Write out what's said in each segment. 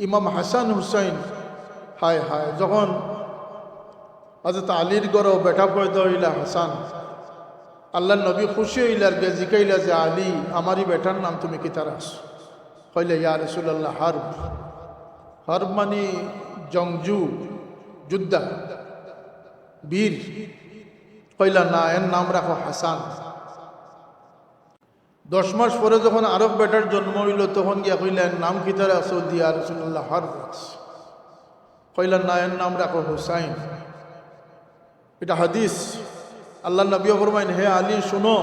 ইমাম হাসান হুসাইন হায় হায় যখন হযরত আলীর গড় বেটা পয়দা হইলা হাসান, আল্লাহ নবী খুশি হইলার গে জিকাইলা যে আলী আমারই বেটার নাম তুমি কি তারাস? কইলে ইয়া রাসূলুল্লাহ হারব। হারব মানে জংজু, যোদ্ধা, বীর। কইলা না, এর নাম রাখো হাসান। 10 মাস পরে যখন আরব বেটার জন্ম হইল তখন গিয়া কইলেন নাম কি তারা? সৌদি ইয়া রাসূলুল্লাহ হারব। কইলেন না, এর নাম রাখো হুসাইন। এটা হাদিস। আল্লাহ নবী ফরমাইন, হে আলী শুনো,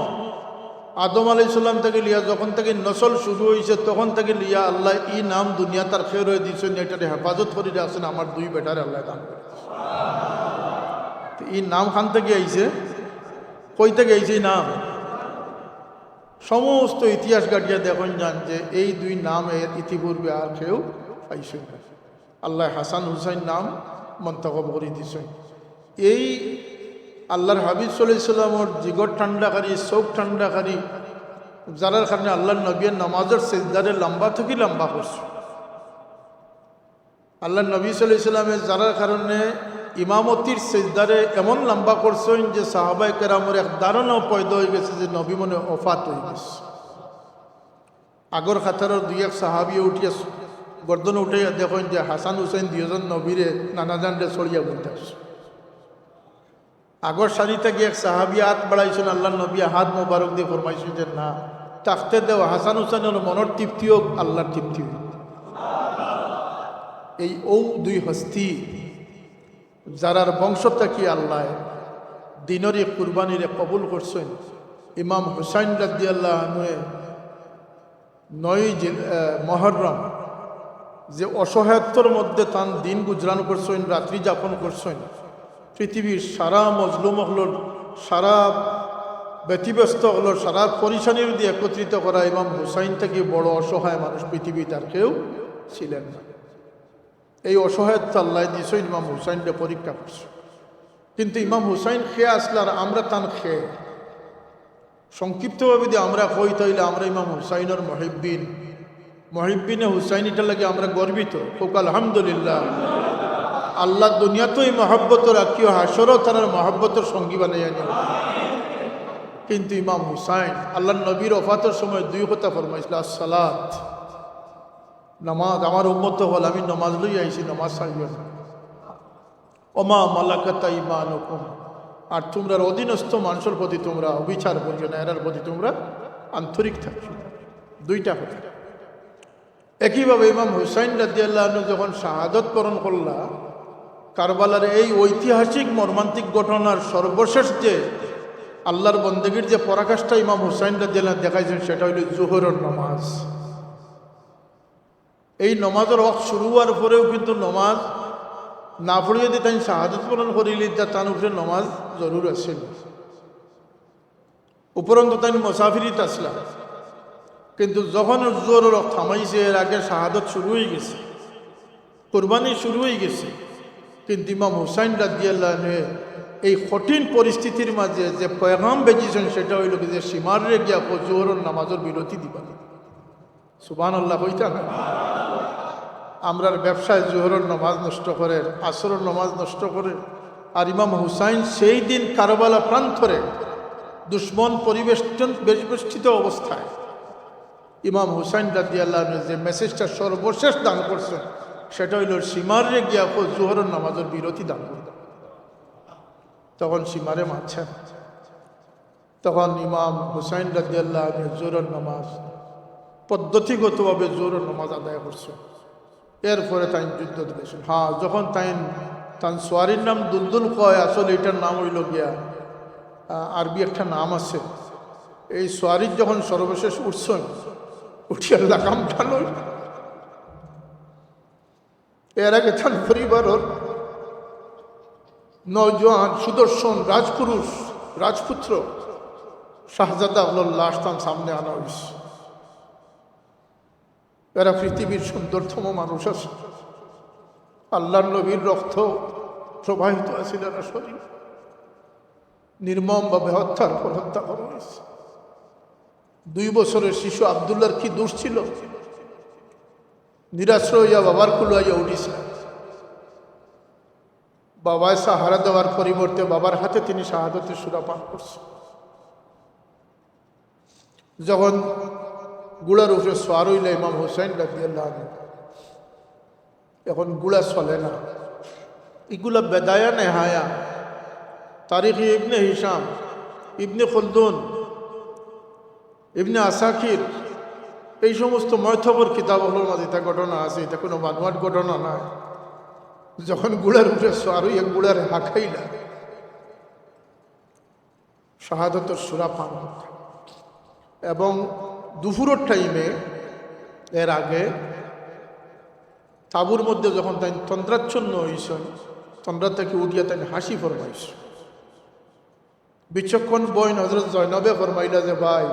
আদম আলাইহিস সালাম থেকে লিয়া যখন থেকে নসল শুরু হয়েছে তখন থেকে লিয়া আল্লাহ ই নাম দুনিয়া তার খেয়ে রয়ে দিয়েছেন, এটার হেফাজত করে আসেন আমার 2 বেটারে আল্লাহ দান করে। এই নাম খান থেকে আইছে, কই থেকে আইছে এই নাম? সমস্ত ইতিহাস গাটিয়া দেখুন যান যে এই 2 নাম এর ইতিপূর্বে আর কেউ পাইছে না। আল্লাহ হাসান হুসাইন নাম মন্তখব করে দিয়েছেন। এই আল্লাহর হাবিব সাল্লাল্লাহু আলাইহি সাল্লামের জিগর ঠান্ডাকারী, চোখ ঠান্ডাকারী, যার কারণে আল্লাহর নবীর নামাজের সিজদারে লম্বা থেকে লম্বা করছে। আল্লাহর নবী সাল্লাল্লাহু আলাইহি সাল্লামের যার কারণে ইমামতির সিজদারে এমন লম্বা করছেন যে সাহাবায়ে কেরামের এক ধারণাও পয়দা হয়ে গেছে যে নবী মনে ওফাত হয়ে গেছে। আগর খাতারের 2-1 সাহাবী উঠিয়া গর্দন উঠাইয়া দেখেন যে হাসান হুসাইন 2 জন নবীরে নানাজানরে ছড়িয়া বলতে আসছে। আগর সারিতে গিয়ে এক সাহাবী হাত বাড়াইছেন, আল্লাহ নবী হাত মোবারক দিয়ে ফরমাইছেন যে না, তাকতে দেও, হাসান হুসাইনের মনের তৃপ্তি হোক, আল্লাহর তৃপ্তি হোক। এই 2 হস্তি যারার বংশ থেকে আল্লাহ দিনরে কুরবানিরে কবুল করছেন। ইমাম হুসাইন রাদিয়াল্লাহু আনহু 9 মুহররম যে অসহায়ত্বর মধ্যে তান দিন গুজরান করছেন, রাত্রি যাপন করছেন, পৃথিবীর সারা মজলুম হলোর, সারা ব্যতিব্যস্ত হলোর, সারা পরিশানির দিয়ে একত্রিত করা ইমাম হুসাইন থেকে বড় অসহায় মানুষ পৃথিবীতে আর কেউ ছিলেন না। এই অসহায়ত্ব আল্লাহ দিয়েছেন, ইমাম হুসাইনকে পরীক্ষা করছে। কিন্তু ইমাম হুসাইন খেয়ে আসলে আর আমরা তান খেয়ে সংক্ষিপ্তভাবে যদি আমরা কই তাইলে আমরা ইমাম হুসাইনের মহিব্বিনে হুসাইন, এটা লাগে আমরা গর্বিত। হোক আলহামদুলিল্লাহ। আল্লাহ দুনিয়াতে এই মহব্বত রাখিও, হাসরও তার মহব্বতের সঙ্গী বানাইয়া নিও। কিন্তু ইমাম হুসাইন আল্লাহ নবীর ওফাতের সময় 2 কথা ফরমাইছিল, আসসালাত, নামাজ। আমার উম্মত হল, আমি নামাজ লই আইছি, নামাজ ছাড়িও না। ওমা মালাকাত আইমানুকুম, আর তোমরা অধীনস্থ মানুষের প্রতি তোমরা অবিচার করিও না, এরার প্রতি তোমরা আন্তরিক থাকো। 2টা কথা। একইভাবে ইমাম হুসাইন রাদিয়াল্লাহু আনহু যখন শাহাদত বরণ করলা, কারবালার এই ঐতিহাসিক মর্মান্তিক ঘটনার সর্বশেষ যে আল্লাহর বন্দেগীর যে পরাকাষ্ঠা ইমাম হুসাইন রাদিয়াল্লাহু আনহু দেখাইছেন, সেটা হইল জোহরের নামাজ। এই নমাজের ওয়াক্ত শুরু হওয়ার পরেও কিন্তু নমাজ না পড়িয়ে দিয়ে তাই শাহাদত বরণ করিলি, তার উপরে নমাজ জরুর আছিল। উপরন্ত তাই মুসাফিরিত আসলা, কিন্তু যখন জোহরের ওয়াক্ত থামাইছে, এর আগে শাহাদত শুরু হয়ে গেছে, কুরবানি শুরু হয়ে গেছে। কিন্তু ইমাম হুসাইন রাদিয়াল্লাহু আনহু এই কঠিন পরিস্থিতির মাঝে যে পয়গাম বেজিয়েছেন, সেটা হইল যে সীমারে গিয়া জোহরের নামাজের বিরতি দিবা। সুবহানাল্লাহ কইতা না? আমরার ব্যবসায় জোহরের নামাজ নষ্ট করে, আসরের নামাজ নষ্ট করে। আর ইমাম হুসাইন সেই দিন কারবালা প্রান্তরে দুশ্মন পরিবেষ্টিত অবস্থায় ইমাম হুসাইন রাদিয়াল্লাহু আনহু যে মেসেজটা সর্বশেষ দান করছেন, সেটা হইল সীমারে গিয়া জোহরের নামাজের বিরতি দান করতে। তখন সীমারে মারছেন, তখন ইমাম হুসাইন রাদিয়াল্লাহু আনহু জোহরের নামাজ পদ্ধতিগতভাবে জোহরের নামাজ আদায় করছেন। এরপরে তাই যুদ্ধ দিয়েছেন। হ্যাঁ, যখন তান সোয়ারির নাম দুলদুল কয়, আসলে এটার নাম হইল গিয়া আরবি একটা নাম আছে। এই সোয়ারির যখন সর্বশেষ উঠছেন, উঠিয়া লাগাম টানো, এর আগে তার পরিবারের নওজোয়ান সুদর্শন রাজপুরুষ, রাজপুত্র শাহজাদা লাশ তার সামনে আনা হয়েছে। এরা পৃথিবীর সুন্দরতম মানুষ আছে, আল্লাহর নবীর রক্ত প্রবাহিত আছে, এরা শরীর নির্মমভাবে হত্যা করা হয়েছে। 2 বছরের শিশু আব্দুল্লাহর কি দোষ ছিল? নিরাশ্রয় হইয়া বাবার কুলাইয়া উঠিছে। বাবায় সাহারা দেওয়ার পরিবর্তে বাবার হাতে তিনি শাহাদতের সূরা পাঠ করছেন। যখন গুড়ার উপরে সোয়ার হইল ইমাম হুসাইন রাদিয়াল্লাহু আনহু, এখন গুড়া চলে না। এগুলা বেদায়া নেহায়া তারিখে ইবনে হিসাম, ইবনে খলদুন, ইবনে আসাকির, এই সমস্ত ময়থবর কিতাবগুলোর মাঝে এটা ঘটনা আছে। এটা কোনো বানোয়াট ঘটনা নয়। যখন গুড়ার উপরে সোয়ার হইয়া গুড়ার হাঁকাইলা শাহাদতের সূরা পাঠ করতে, এবং দুপুরের টাইমে এর আগে তাঁবুর মধ্যে যখন তাই তন্দ্রাচ্ছন্ন হয়েছেন, তন্দ্রা থেকে উঠিয়া তাই হাসি ফরমাইছ। বিচক্ষণ বোন হযরত জয়নবে ফরমাইলা যে ভাই,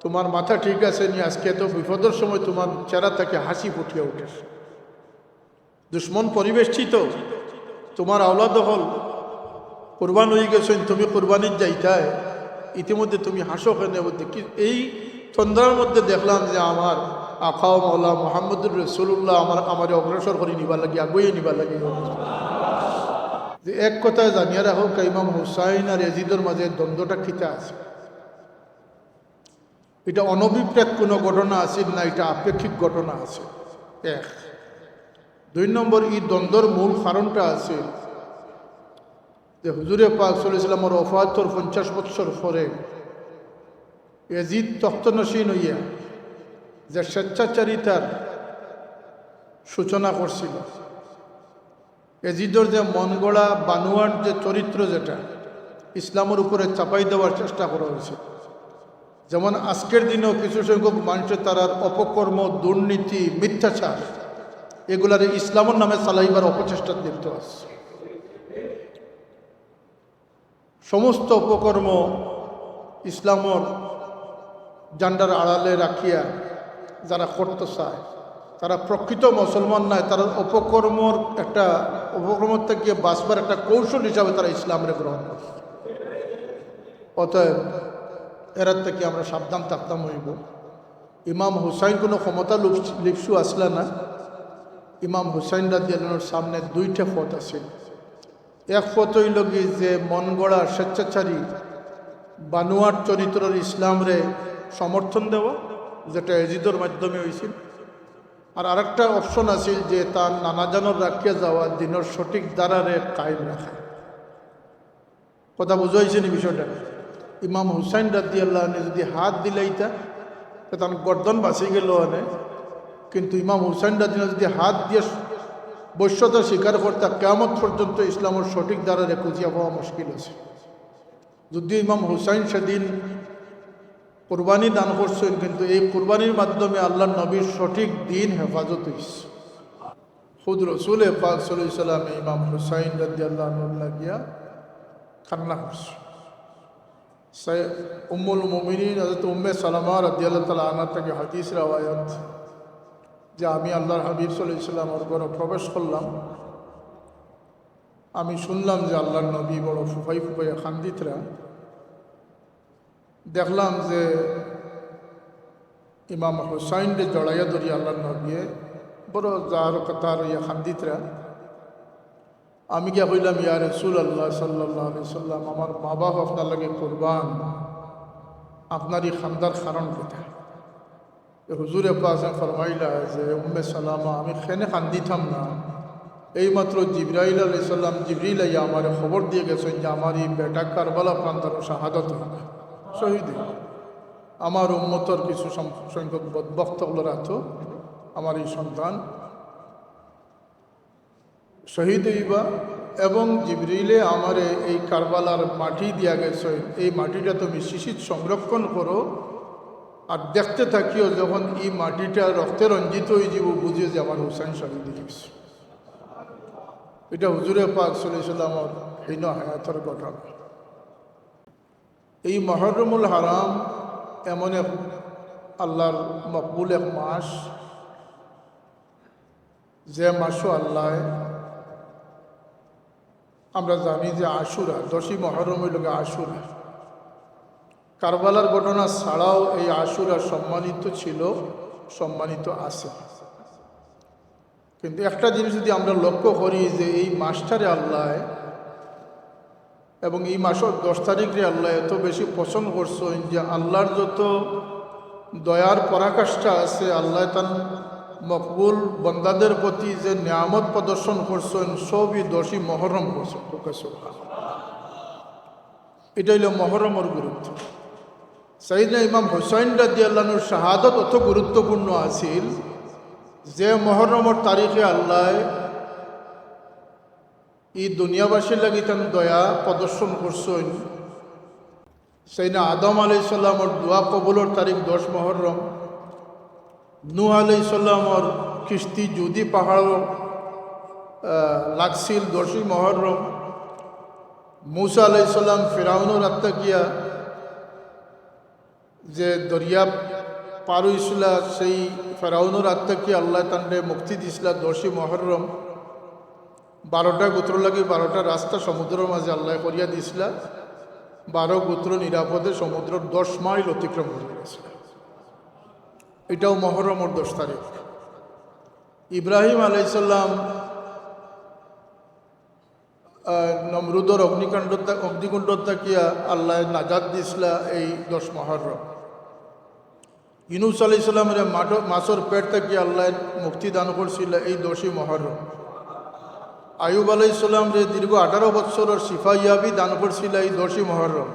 তোমার মাথা ঠিক আছে নি? আজকে তো বিপদের সময় তোমার চেহারা থেকে হাসি ফুটিয়া উঠেছে। দুশ্মন পরিবেষ্টিত, তোমার আওলাদ হল কোরবান হয়ে গেছেন, তুমি কোরবানির যাইতায়, ইতিমধ্যে তুমি হাসো কেন? কি এই তন্দ্রার মধ্যে দেখলাম যে আমার আখাও মাওলা মুহাম্মদুর রাসূলুল্লাহ আমার অগ্রসর করে নিবার লাগে, আগুয়ে নিবার লাগে। যে এক কথায় জানিয়ে রাখো, ইমাম হুসাইন আর ইয়াজিদের মাঝে দ্বন্দ্বটা খিতা আছে। এটা অনভিপ্রেত কোনো ঘটনা আছে না, এটা আপেক্ষিক ঘটনা আছে। এক। দুই নম্বর, এই দ্বন্দ্বর মূল কারণটা আছে যে হুজুরে পাক সাল্লাল্লাহু আলাইহি ওয়াসাল্লামের ওফাতর 50 বৎসর পরে ইয়াজিদ তখ্তনশীন হইয়া যে স্বেচ্ছাচারিতার সূচনা করছিল, ইয়াজিদের যে মন গড়া বানোয়ার যে চরিত্র, যেটা ইসলামের উপরে চাপাই দেওয়ার চেষ্টা করা হয়েছে। যেমন আজকের দিনেও কিছু সংখ্যক মানুষের তারার অপকর্ম, দুর্নীতি, মিথ্যাচার, এগুলার ইসলামের নামে চালাইবার অপচেষ্টা লিপ্ত আছে। সমস্ত অপকর্ম ইসলামর জান্ডার আড়ালে রাখিয়া যারা করতে চায়, তারা প্রকৃত মুসলমান নয়। তারা অপকর্মর থেকে বাঁচবার একটা কৌশল হিসাবে তারা ইসলামের গ্রহণ করে। অতএব এরার থেকে আমরা সাবধান থাকতাম হইব। ইমাম হুসাইন কোনো ক্ষমতা লিপসু আসলে না। ইমাম হুসাইন রাদিয়াল্লাহু আনহুর সামনে দুইটা পথ আছে। এক পথ হইল কি যে মন গড়া স্বেচ্ছাচারী বানোয়ার চরিত্রের ইসলামরে সমর্থন দেওয়া, যেটা ইয়াজিদের মাধ্যমে হয়েছিল। আর আরেকটা অপশন আছে যে তার নানাজানর রাখিয়া যাওয়া দিনের সঠিক দ্বারারে কায়েম রাখা। কথা বুঝাইছেন এই বিষয়টা? ইমাম হুসাইন রাদিয়াল্লাহু আনহু যদি হাত দিলাইতা তার গর্দন বাঁচি গেল অনেক, কিন্তু ইমাম হুসাইন রাদিয়াল্লাহু যদি হাত দিয়ে বৈশ্যতা স্বীকার করতে, কিয়ামত পর্যন্ত ইসলামের সঠিক দ্বারারে খুঁজিয়া পাওয়া মুশকিল আছে। যদি ইমাম হুসাইন সেদিন কুরবানি দান করছেন, কিন্তু এই কুরবানির মাধ্যমে আল্লাহর নবীর সঠিক দিন হেফাজত হয়েছে। খুদ রসুল পাক সাল্লাল্লাহু আলাইহি ওয়াসাল্লাম ইমাম হুসাইন রাদিয়াল্লাহু আনহু লাগিয়া কান্না করছে। উম্মুল মুমিনিন হযরত উম্মে সালামা রাদিয়াল্লাহু তাআলা আনহা থেকে হাদিস রওয়ায়াত যে আমি আল্লাহর হাবিব সাল্লাল্লাহু আলাইহি ওয়াসাল্লামের ঘরে প্রবেশ করলাম। আমি শুনলাম যে আল্লাহর নবী বড় ফুফাই ফুফাইয়া খান্দিতরা। দেখলাম যে ইমাম হুসাইনরে জড়াইয়া ধরি আল্লাহর নবী বড় যার কথা ইয়া খান্দিতরা। আমি গিয়া কইলাম, ইয়া রাসূলুল্লাহ সাল্লাল্লাহু আলাইহি ওয়াসাল্লাম, আমার মা বাপ আপনার লাগে কুরবান, আপনার এই খান্দার কারণ কোথায়? হুজুরে পাক ফরমাইলা যে উম্মে সালামা, আমি খেনে খান্দিতাম না, এইমাত্র জিবরাইল আলাইহিস সালাম জিবরিল আইয়া আমার খবর দিয়ে গেছেন যে আমার এই বেটা কারবালা প্রান্তর শাহাদত হবে, শহীদ। আমার উম্মতর কিছু সংখ্যক বদবক্তগুলো রাখতো, আমার এই সন্তান শহীদ হইবা, এবং জিবরিলে আমারে এই কারবালার মাটি দিয়া গেছে, এই মাটিটা তুমি শিশির সংরক্ষণ করো, আর দেখতে থাকিও যখন এই মাটিটা রক্তে রঞ্জিত হয়ে যাব, বুঝিয়ে যে আমার হুসাইন শহীদ হয়েছে। এটা হুজুরে পাক সাল্লাল্লাহু আলাইহি ওয়াসাল্লামের হীন হায়াতের ঘটনা। এই মুহররমুল হারাম এমন এক আল্লাহর মকবুল এক মাস, যে মাসও আল্লাহ, আমরা জানি যে আশুরা, 10ই মুহররম হইল আশুরা। কারবালার ঘটনা ছাড়াও এই আশুরা সম্মানিত ছিল, সম্মানিত আছে। কিন্তু একটা জিনিস যদি আমরা লক্ষ্য করি যে এই মাসটারে আল্লাহ এবং এই মাসের 10 তারিখে আল্লাহ এত বেশি পছন্দ করছেন যে আল্লাহর যত দয়ার পরাকাষ্ঠা আছে, আল্লাহ তার মকবুল বন্দাদের প্রতি যে নিয়ামত প্রদর্শন করছেন সবই 10ই মহরম করছেন। এটা হইল মহরমের গুরুত্ব। সাইয়েদনা ইমাম হুসাইন রাদিয়াল্লাহু আনহুর শাহাদত অত গুরুত্বপূর্ণ আছিল যে মহরমের তারিখে আল্লাহ এই দুনিয়াবাসীর লাগি তার দয়া প্রদর্শন করছেন। সাইয়েদনা আদম আলাইহিস সালামর দোয়া কবুলের তারিখ 10 মহরম, নূহ আলাইহিস সালামর কিস্তি জুদি পাহাড় লাগছিল 10ই মহরম, মুসা আলাইহিস সালাম ফিরাউনের আত্মাকিয়া যে দরিয়া পার হইছিল সেই ফেরাউনের আত্মাকিয়া আল্লাহ তান্ডে মুক্তি দিছিলা 10ই মহরম। 12টা গোত্র লাগি 12টা রাস্তা সমুদ্রের মাঝে আল্লাহ করিয়া দিছিলা, 12 গোত্র নিরাপদে সমুদ্রের 10 মাইল অতিক্রম করে গেছিল। এটাও মহরমের 10 তারিখ। ইব্রাহিম আলাইহিস সালাম নমরুদর অগ্নিকুণ্ড থাকিয়া আল্লাহ নাজাত দিছিলা এই 10 মহরম। ইউনুস আলাইহিস সালামের মাছর পেট থেকে আল্লাহ মুক্তি দান করছিল এই 10ই মহরম। আয়ুব আলাইহিস সালাম যে দীর্ঘ 18 বছরের শিফাইয়াবি দান করছিল এই 10ই মহরম।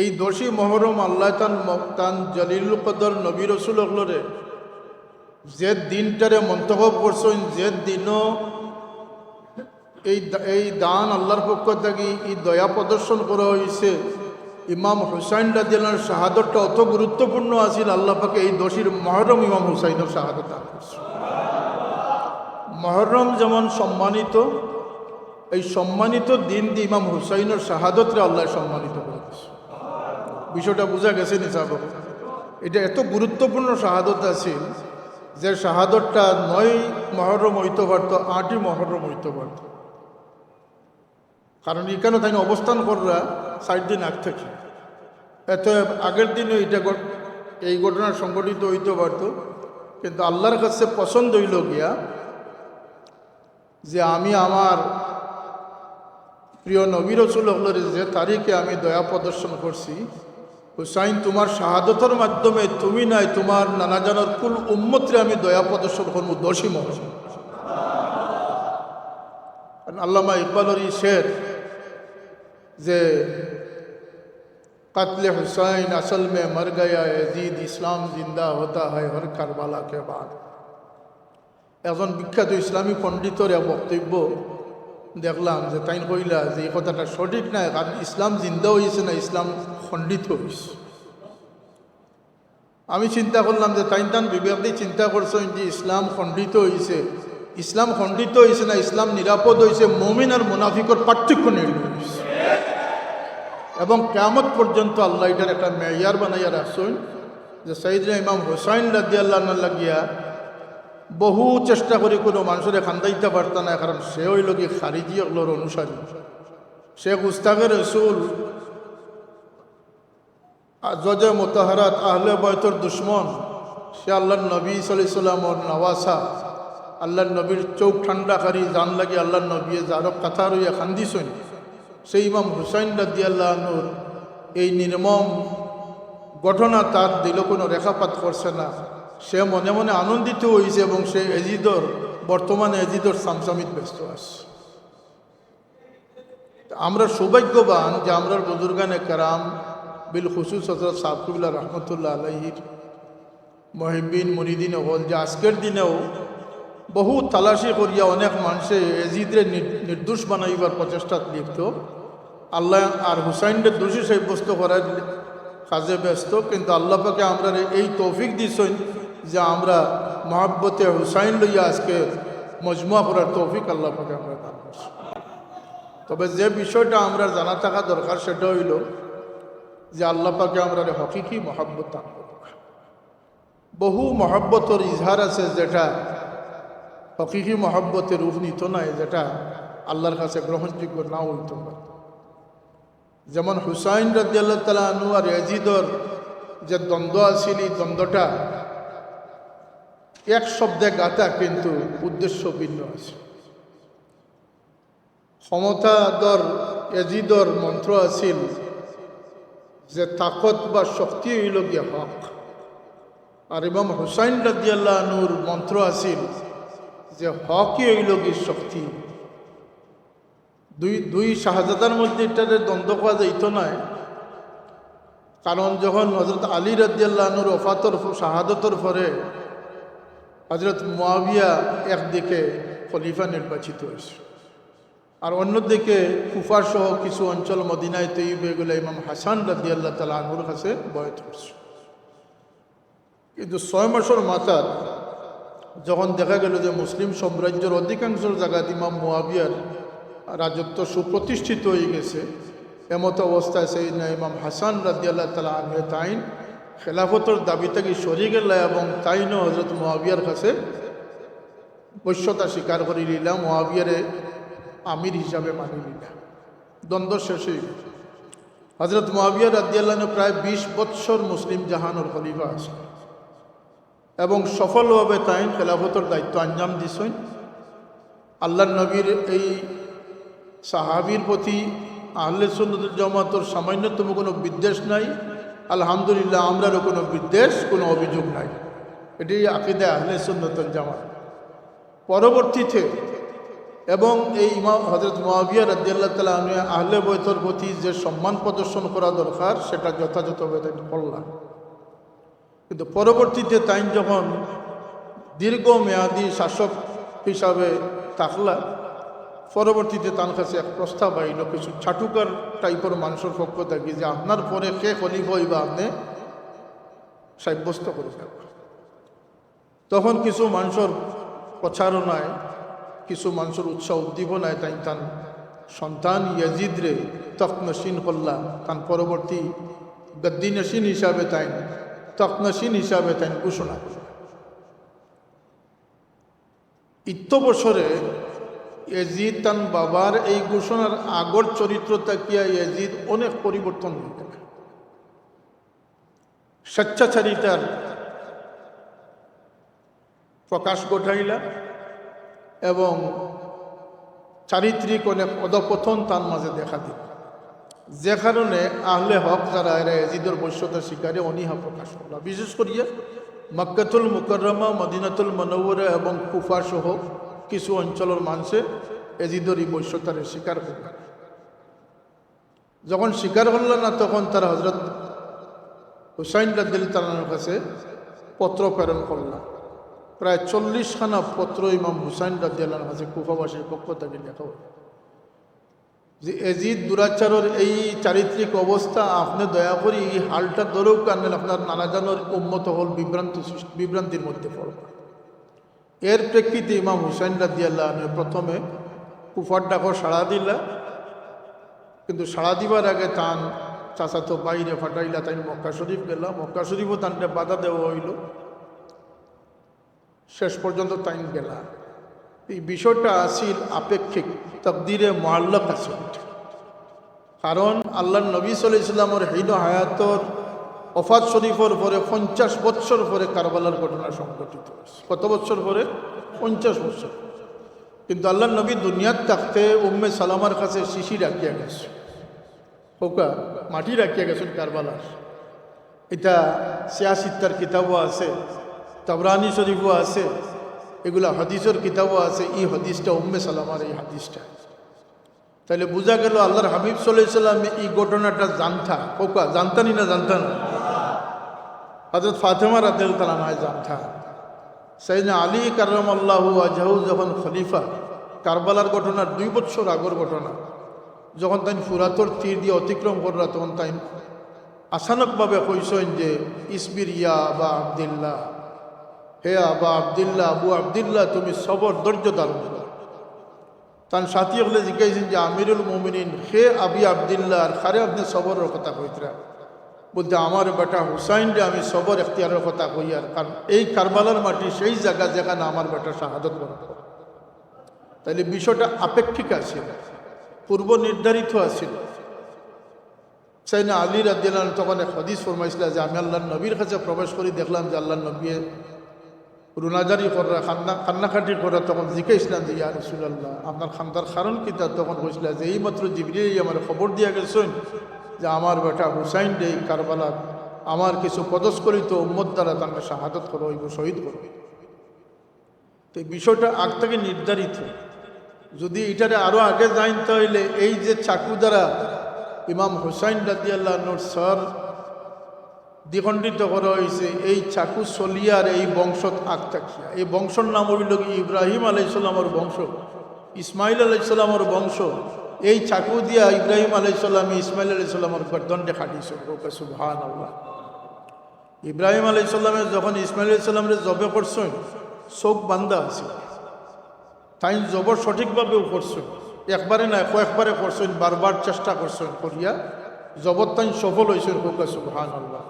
এই 10ই মহরম আল্লাহ তান জলিলুল কদর নবী রসুল হলরে যে দিনটারে মন্তব্য করছেন, যে দিনও এই দান আল্লাহর পক্ষ থেকে এই দয়া প্রদর্শন করা হয়েছে। ইমাম হুসাইন রাদিয়াল্লাহু আনহুর শাহাদতটা অত গুরুত্বপূর্ণ আছিল, আল্লাহ পাকে এই 10ই মহরম ইমাম হুসাইনের শাহাদত দান করছে। মহরম যেমন সম্মানিত, এই সম্মানিত দিন দিয়ে ইমাম হুসাইনের শাহাদতরে আল্লাহ সম্মানিত করেছে। বিষয়টা বোঝা গেছে নি সাহেব? এটা এত গুরুত্বপূর্ণ শাহাদত আছিল যে শাহাদতটা 9 মহরম হইতে পারত, 8ই মহরম হইতে পারত। কারণ এখানে তাই অবস্থান কররা 60 দিন আগ থেকে, এত আগের দিনও এই ঘটনা সংঘটিত হইতে পারত। কিন্তু আল্লাহর কাছে পছন্দ হইল গিয়া যে আমি আমার প্রিয় নবী রাসূল হলের যে তারিখে আমি দয়া প্রদর্শন করছি, হুসাইন তোমার শাহাদতের মাধ্যমে তুমি নাই তোমার নানাজানের কুল উম্মতরে আমি দয়া প্রদর্শন করবো 10ই মহরম। আল্লামা ইকবালের শের যে কাতলে হুসাইন আসল মে মর গয়া यजीद ইসলাম জিন্দা হতা হয় হর কারবালা কে বাদ। এখন বিখ্যাত ইসলামী পণ্ডিতের বক্তব্য দেখলাম যে তাই কইলা যে এই কথাটা সঠিক নাই, কারণ ইসলাম জিন্দা হয়েছে না, ইসলাম খণ্ডিত হয়েছে। আমি চিন্তা করলাম যে তাই বিবেক দিয়ে চিন্তা করছেন যে ইসলাম খণ্ডিত হয়েছে। ইসলাম খণ্ডিত হয়েছে না ইসলাম নিরাপদ হয়েছে, মুমিন আর মুনাফিকর পার্থক্য নির্ণয় হয়েছে। এবং কিয়ামত পর্যন্ত আল্লাহ এটার একটা মেয়ার বানাইয়া রাখছেন যে সাইয়েদনা ইমাম হুসাইন রাদিয়াল্লাহু আনহু লাগিয়া বহু চেষ্টা করে কোনো মানুষের খান্দাইতে পারত না, কারণ সে হইল কি খারিজি অগলোর অনুসারী। সে গুস্তাখে রসুল, জজে মোতাহারাত, আহলে বয়তর দুশ্মন। সে আল্লাহর নবী সাল্লাল্লাহু আলাইহি সাল্লামর নওয়াসা, আল্লাহর নবীর চোখ ঠান্ডাকারী জান লাগে আল্লাহর নবী যারক কথা রইয়া খান্দিছেন। সেই ইমাম হুসাইন রাদিয়াল্লাহু আনহুর এই নির্মম ঘটনা তার দিল কোনো রেখাপাত করছে না। সে মনে মনে আনন্দিত হয়েছে এবং সে বর্তমানে এজিদর সামসামিত ব্যস্ত আছে। আমরা সৌভাগ্যবান যে আমরা বুজুর্গানে কেরাম বিল খুসুস হযরত সাহেবুল্লাহ রহমতুল্লাহ আলাইহির মহিবিন মুরিদিন হল যে আজকের দিনেও বহু তালাশি করিয়া অনেক মানুষে এজিদরে নির্দোষ বানাইবার প্রচেষ্টা লিপ্ত। আল্লাহ আর হুসাইনকে দোষী সাব্যস্ত করার কাজে ব্যস্ত, কিন্তু আল্লাহ পাকে আমরা এই তৌফিক দিছেন যে আমরা মহাব্বতে হুসাইন লইয়া আজকে মজমুয়া করার তৌফিক আল্লাহ পাকে আমরা দান করছি। তবে যে বিষয়টা আমরা জানা থাকা দরকার সেটা হইল যে আল্লাহ পাকে আমরা হকিকি মহাব্বত দান করব। বহু মহাব্বতর ইজহার আছে যেটা হকিকি মহাব্বতের রূপ নিত নাই, যেটা আল্লাহর কাছে গ্রহণযোগ্য না হইতে পারে। যেমন হুসাইন রাদিয়াল্লাহু তাআলা আনহু আর ইয়াজিদর যে দ্বন্দ্ব আছিল, এই দ্বন্দ্বটা এক শব্দে গাথা, কিন্তু উদ্দেশ্য ভিন্ন আছে। ক্ষমতাধর এজিদর মন্ত্র আছিল যে তাকত বা শক্তি হইল গিয়া হক, আর ইমাম হুসাইন রাদিয়াল্লাহু আনহুর মন্ত্র আছিল যে হকই হইল গিয়ে শক্তি। দুই শাহজাদার মধ্যে এটারে দ্বন্দ্ব পাওয়া যাইত নয়, কারণ যখন হজরত আলী রাদিয়াল্লাহু আনহুর ওফাতর শাহাদতর পরে হজরত মুয়াবিয়া একদিকে খলিফা নির্বাচিত হয়েছে, আর অন্যদিকে কুফা সহ কিছু অঞ্চল মদিনায় তৈব এগুলো ইমাম হাসান রাদিয়াল্লাহু তাআলা আনহুর কাছে বয়াত হয়েছে। কিন্তু 6 মাসের মাথার যখন দেখা গেল যে মুসলিম সাম্রাজ্যের অধিকাংশ জায়গায় ইমাম মুয়াবিয়ার রাজত্ব সুপ্রতিষ্ঠিত হয়ে গেছে, এমত অবস্থায় সেই ইমাম হাসান রাদিয়াল্লাহু তাআলা আনহু তাইন খেলাফতর দাবি থেকে সরে গেল এবং তাইনও হজরত মুয়াবিয়ার কাছে বৈশ্যতা স্বীকার করে নিলাম, মুয়াবিয়ারে আমির হিসাবে মানি নিলাম। দ্বন্দ্ব শেষ হয়ে গেল। হজরত মুয়াবিয়া রাদিয়াল্লাহু আনহু প্রায় 20 বৎসর মুসলিম জাহানোর খলিফা আছে এবং সফলভাবে তাইন খেলাফতর দায়িত্ব আঞ্জাম দিছেন। আল্লাহর নবীর এই সাহাবীর প্রতি আহলে সুন্নাতুল জামাতের সামান্যতম কোনো বিদ্বেষ নাই, আলহামদুলিল্লাহ আমরারও কোনো বিদ্বেষ, কোনো অভিযোগ নাই। এটি আকীদা আহলে সুন্নাতুল জামাত। পরবর্তীতে এবং এই ইমাম হযরত মুয়াবিয়া রাদিয়াল্লাহু তাআলা আনহু আহলে বাইতের প্রতি যে সম্মান প্রদর্শন করা দরকার সেটা যথাযথভাবে করলেন। কিন্তু পরবর্তীতে তাই যখন দীর্ঘমেয়াদী শাসক হিসাবে থাকলা, পরবর্তীতে তার কাছে এক প্রস্তাব আইল কিছু ছাটুকার টাইপের মানুষের পক্ষ থাকি যে আপনার পরে কে খলিফা হইবা আপনি সাব্যস্ত করে থাকবে। তখন কিছু মানুষের প্রচারণায়, কিছু মানুষের উৎসাহ উদ্দীপনায় তাই তার সন্তান ইয়াজিদরে তখনসীন করলা, তার পরবর্তী গদ্দিনসীন হিসাবে তাই তখনসীন হিসাবে তাই ঘোষণা করল। বছরে ইয়াজিদ তান বাবার এই ঘোষণার আগর চরিত্র তাকিয়া ইয়াজিদ অনেক পরিবর্তন হয়ে গেল। স্বেচ্ছাচারিতার প্রকাশ ঘটাইলা এবং চারিত্রিক অনেক অধপতন তার মাঝে দেখা দিল, যে কারণে আহলে হক যারা এরা ইয়াজিদের বৈশ্যতার শিকারে অনীহা প্রকাশ করল। বিশেষ করিয়া মক্কাতুল মুকাররমা, মদিনাতুল মুনাওয়ারা এবং কুফা সহ কিছু অঞ্চলের মানুষে ইয়াজিদের এই বৈশ্যতার শিকার হল। যখন স্বীকার হল না তখন তারা হজরত হুসাইন রাদিয়াল্লাহু তাআলার কাছে পত্র প্রেরণ করলাম। প্রায় 40খানা পত্র ইমাম হুসাইন রাদিয়াল্লাহু কাছে কুফাবাসীর পক্ষ থেকে লেখা হল যে ইয়াজিদ দুরাচারের এই চারিত্রিক অবস্থা আপনি দয়া করে এই হালটা ধরেও কানেন, আপনার নানাজানোর উম্মত হল বিভ্রান্তির মধ্যে পড়বে। এর প্রেক্ষিতে ইমাম হুসাইন রাদিয়াল্লাহু আনহু প্রথমে কুফার ডাকর সাড়া দিলা, কিন্তু সাড়া দিবার আগে তান চাচাতো বাইরে ফাটাইলা, তাই মক্কা শরীফ গেলা। মক্কা শরীফও তানটা বাধা দেওয়া হইল, শেষ পর্যন্ত তাই গেলা। এই বিষয়টা আসিল আপেক্ষিক, তাকদিরে মুআল্লাক আছে। কারণ আল্লাহর নবী সাল্লাল্লাহু আলাইহি ওয়াসাল্লামের হীন হায়াতর ওফাত শরীফের পরে 50 বৎসর পরে কারবালার ঘটনা সংঘটিত হয়েছে। কত বৎসর পরে? 50 বৎসর। কিন্তু আল্লাহর নবী দুনিয়ার থাকতে উম্মে সালামার কাছে শিশি রাখিয়া গেছে, হোকা মাটি রাখিয়া গেছেন কারবালার। এটা সিয়াসিত্তার কিতাবও আছে, তাবরানি শরীফও আছে, এগুলা হাদিসের কিতাবও আছে। এই হাদিসটা উম্মে সালামার এই হাদিসটা, তাহলে বোঝা গেল আল্লাহর হাবিব সাল্লাল্লাহু আলাইহি ওয়াসাল্লাম এই ঘটনাটা জানতা, হোকা জানতানি না জানতান। হযরত ফাতেমা রাদিয়াল্লাহু তাআলা আনহা জানতা। সাইয়েদনা আলী কাররামাল্লাহু ওয়াজহু যখন খলিফা, কারবালার ঘটনার 2 বছর আগর ঘটনা, যখন তাই ফুরাতর তীর দিয়ে অতিক্রম করলা, তখন তাই আচানকভাবে কইসেন যে ইসবির ইয়া আবা আবদুল্লাহ, হে আবা আবদুল্লাহ, আবু আবদুল্লাহ, তুমি সবর ধৈর্য ধারণ করো। তার সাথী হলে জিজ্ঞাসেন যে আমিরুল মুমিনিন হে আবি আবদুল্লাহ, আর খারে আপনি সবরের কথা কইতরা? বলতে আমার বেটা হুসাইনরে আমি সবর এখতিয়ারের কথা কই, আর কারণ এই কারবালার মাটি সেই জায়গা যেখানে আমার বেটা শাহাদত বরণ করে। তাইলে বিষয়টা আপেক্ষিক আছে, পূর্ব নির্ধারিত আছে। সাইয়েদনা আলী রাদিয়াল্লাহু আনহু তখন এক হাদিস ফরমাইছিল যে আমি আল্লাহর নবীর কাছে প্রবেশ করি, দেখলাম যে আল্লাহর নবী রুনাজারি করা কান্নাকাটি করা তখন জিজ্ঞাসলাম যে ইয়া রাসূলুল্লাহ আপনার খান্দার কারণ কি তা তখন কইছিল যে এইমাত্র জিবরিল আমার খবর দিয়া গেছেন যে আমার বেটা হুসাইন ডে কারবালা আমার কিছু পদস্খলিত উম্মত দ্বারা তাকে শাহাদত করো হইব শহীদ করো। তো এই বিষয়টা আগ থেকে নির্ধারিত। যদি এটারে আরও আগে যাইন তাহলে এই যে চাকু দ্বারা ইমাম হুসাইন রাদিয়াল্লাহু আনহুর সর দ্বিখণ্ডিত করা হয়েছে, এই চাকু সলিয়ার এই বংশত আগ থাকিয়া এই বংশর নাম হইল ইব্রাহিম আলাইসাল্লামর বংশ, ইসমাইল আলাইসাল্লামর বংশ। এই চাকু দিয়া ইব্রাহিম আলাইসাল্লাম ইসমাইল আলাইসাল্লামর গর্দনটা খাটিয়েছে। সুবহানাল্লাহ। ইব্রাহিম আলাইসাল্লামের যখন ইসমাইল আলাইসাল্লামরে জবে করছেন চোখ বান্ধা আছে, তাই জবর সঠিকভাবেও করছেন, একবারে না কয়েকবারে করছেন, বারবার চেষ্টা করছেন করিয়া জবর তাই সফল হয়েছেন। সুবহানাল্লাহ।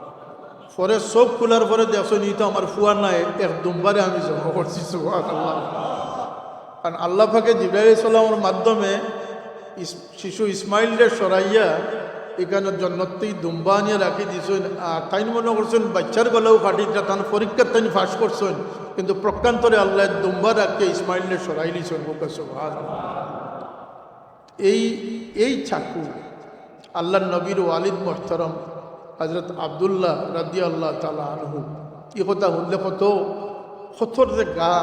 পরে চোখ খোলার পরে দেখছেন ই তো আমার ফুয়া নাই, এক দুমবারে আমি জব করছি। সুবহানাল্লাহ। কারণ আল্লাহ পাকে জিবরাইল আলাইহিস সালামের মাধ্যমে শিশু ইসমাইলরে সরাইয়া এখানে জন্নতেই দুম্বা নিয়ে রাখি দিয়েছেন। আর তাই মনে করছেন বাচ্চার গলাও কাটিটা তার পরীক্ষার তাই ফাঁস করছেন, কিন্তু প্রকান্তরে আল্লাহ দুম্বা রাখিয়ে ইসমাইলরে সরাই দিয়েছেন। সুবহানাল্লাহ। এই চাকু আল্লাহ নবীর ওয়ালিদ মোহতারম হজরত আবদুল্লাহ রাদিয়াল্লাহু তাআলা আনহু এই কথা উল্লেখ হতো হতর যে গা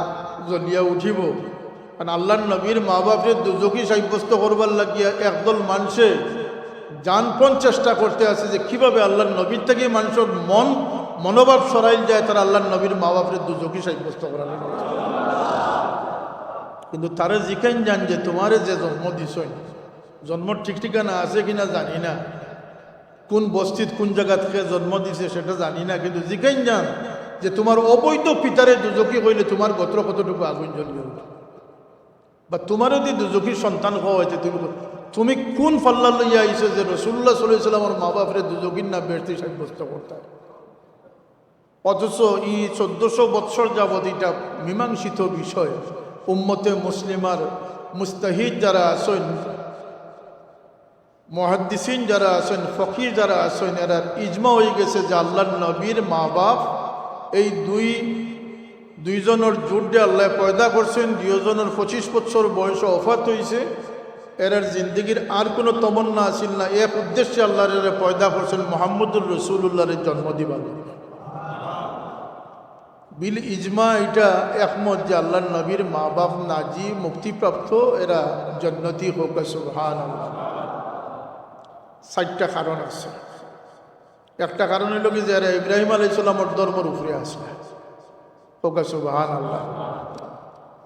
জ্বলিয়া উঠিব। কারণ আল্লাহ নবীর মা বাপের দুজকি সাব্যস্ত করবার লাগিয়া একদল মানুষে জানপন চেষ্টা করতে আছে যে কীভাবে আল্লাহ নবীর থেকে মানুষের মনোভাব সরাইল যায়, তারা আল্লাহ নবীর মা বাপের দুজকি সাব্যস্ত করার। কিন্তু তারা জিজ্ঞান যান যে তোমারে যে জন্ম দিছ, জন্মর ঠিক ঠিকানা আছে কিনা জানি না, কোন বস্তিত কোন জায়গা থেকে জন্ম দিছে সেটা জানি না, কিন্তু জিজ্ঞান যান যে তোমার অবৈধ পিতারে দুজকি হইলে তোমার গোত্র কতটুকু আগুন জ্বলিয়ে উঠে, বা তোমার যদি দুজকির সন্তান হওয়া হয়েছে তুমি কোন ফাল্লা লইয়া আইছো যে রাসূলুল্লাহ সাল্লাল্লাহু আলাইহি ওয়াসাল্লামের মা বাপরে দুজকির না বেশি সাব্যস্ত করতে। অথচ এই 1400 বৎসর যাবৎ এটা মীমাংসিত বিষয়। উম্মতে মুসলিমার মুস্তাহিদ যারা আছেন, মুহাদ্দিসিন যারা আছেন, ফকির যারা আছেন, এরা ইজমা হয়ে গেছে যে আল্লাহর নবীর মা বাপ এই দুইজনের জোটে আল্লাহ পয়দা করছেন। দুইজনের 25 বছর বয়সে ওফাত হয়েছে। এরার জিন্দগির আর কোনো তমন্না আসিল না, এক উদ্দেশ্যে আল্লাহর পয়দা করছেন মুহাম্মদুর রাসূলুল্লাহর জন্ম দিবার। বিল ইজমা এটা একমত যে আল্লাহর নবীর মা বাপ নাজি মুক্তিপ্রাপ্ত, এরা জান্নাতি হোক। সুবহানাল্লাহ। 4টা কারণ আছে। একটা কারণ হইল কি যে এরা ইব্রাহিম আলাইহিস সালামের ধর্মের উপরে আসলে হোক। সুবহানাল্লাহ।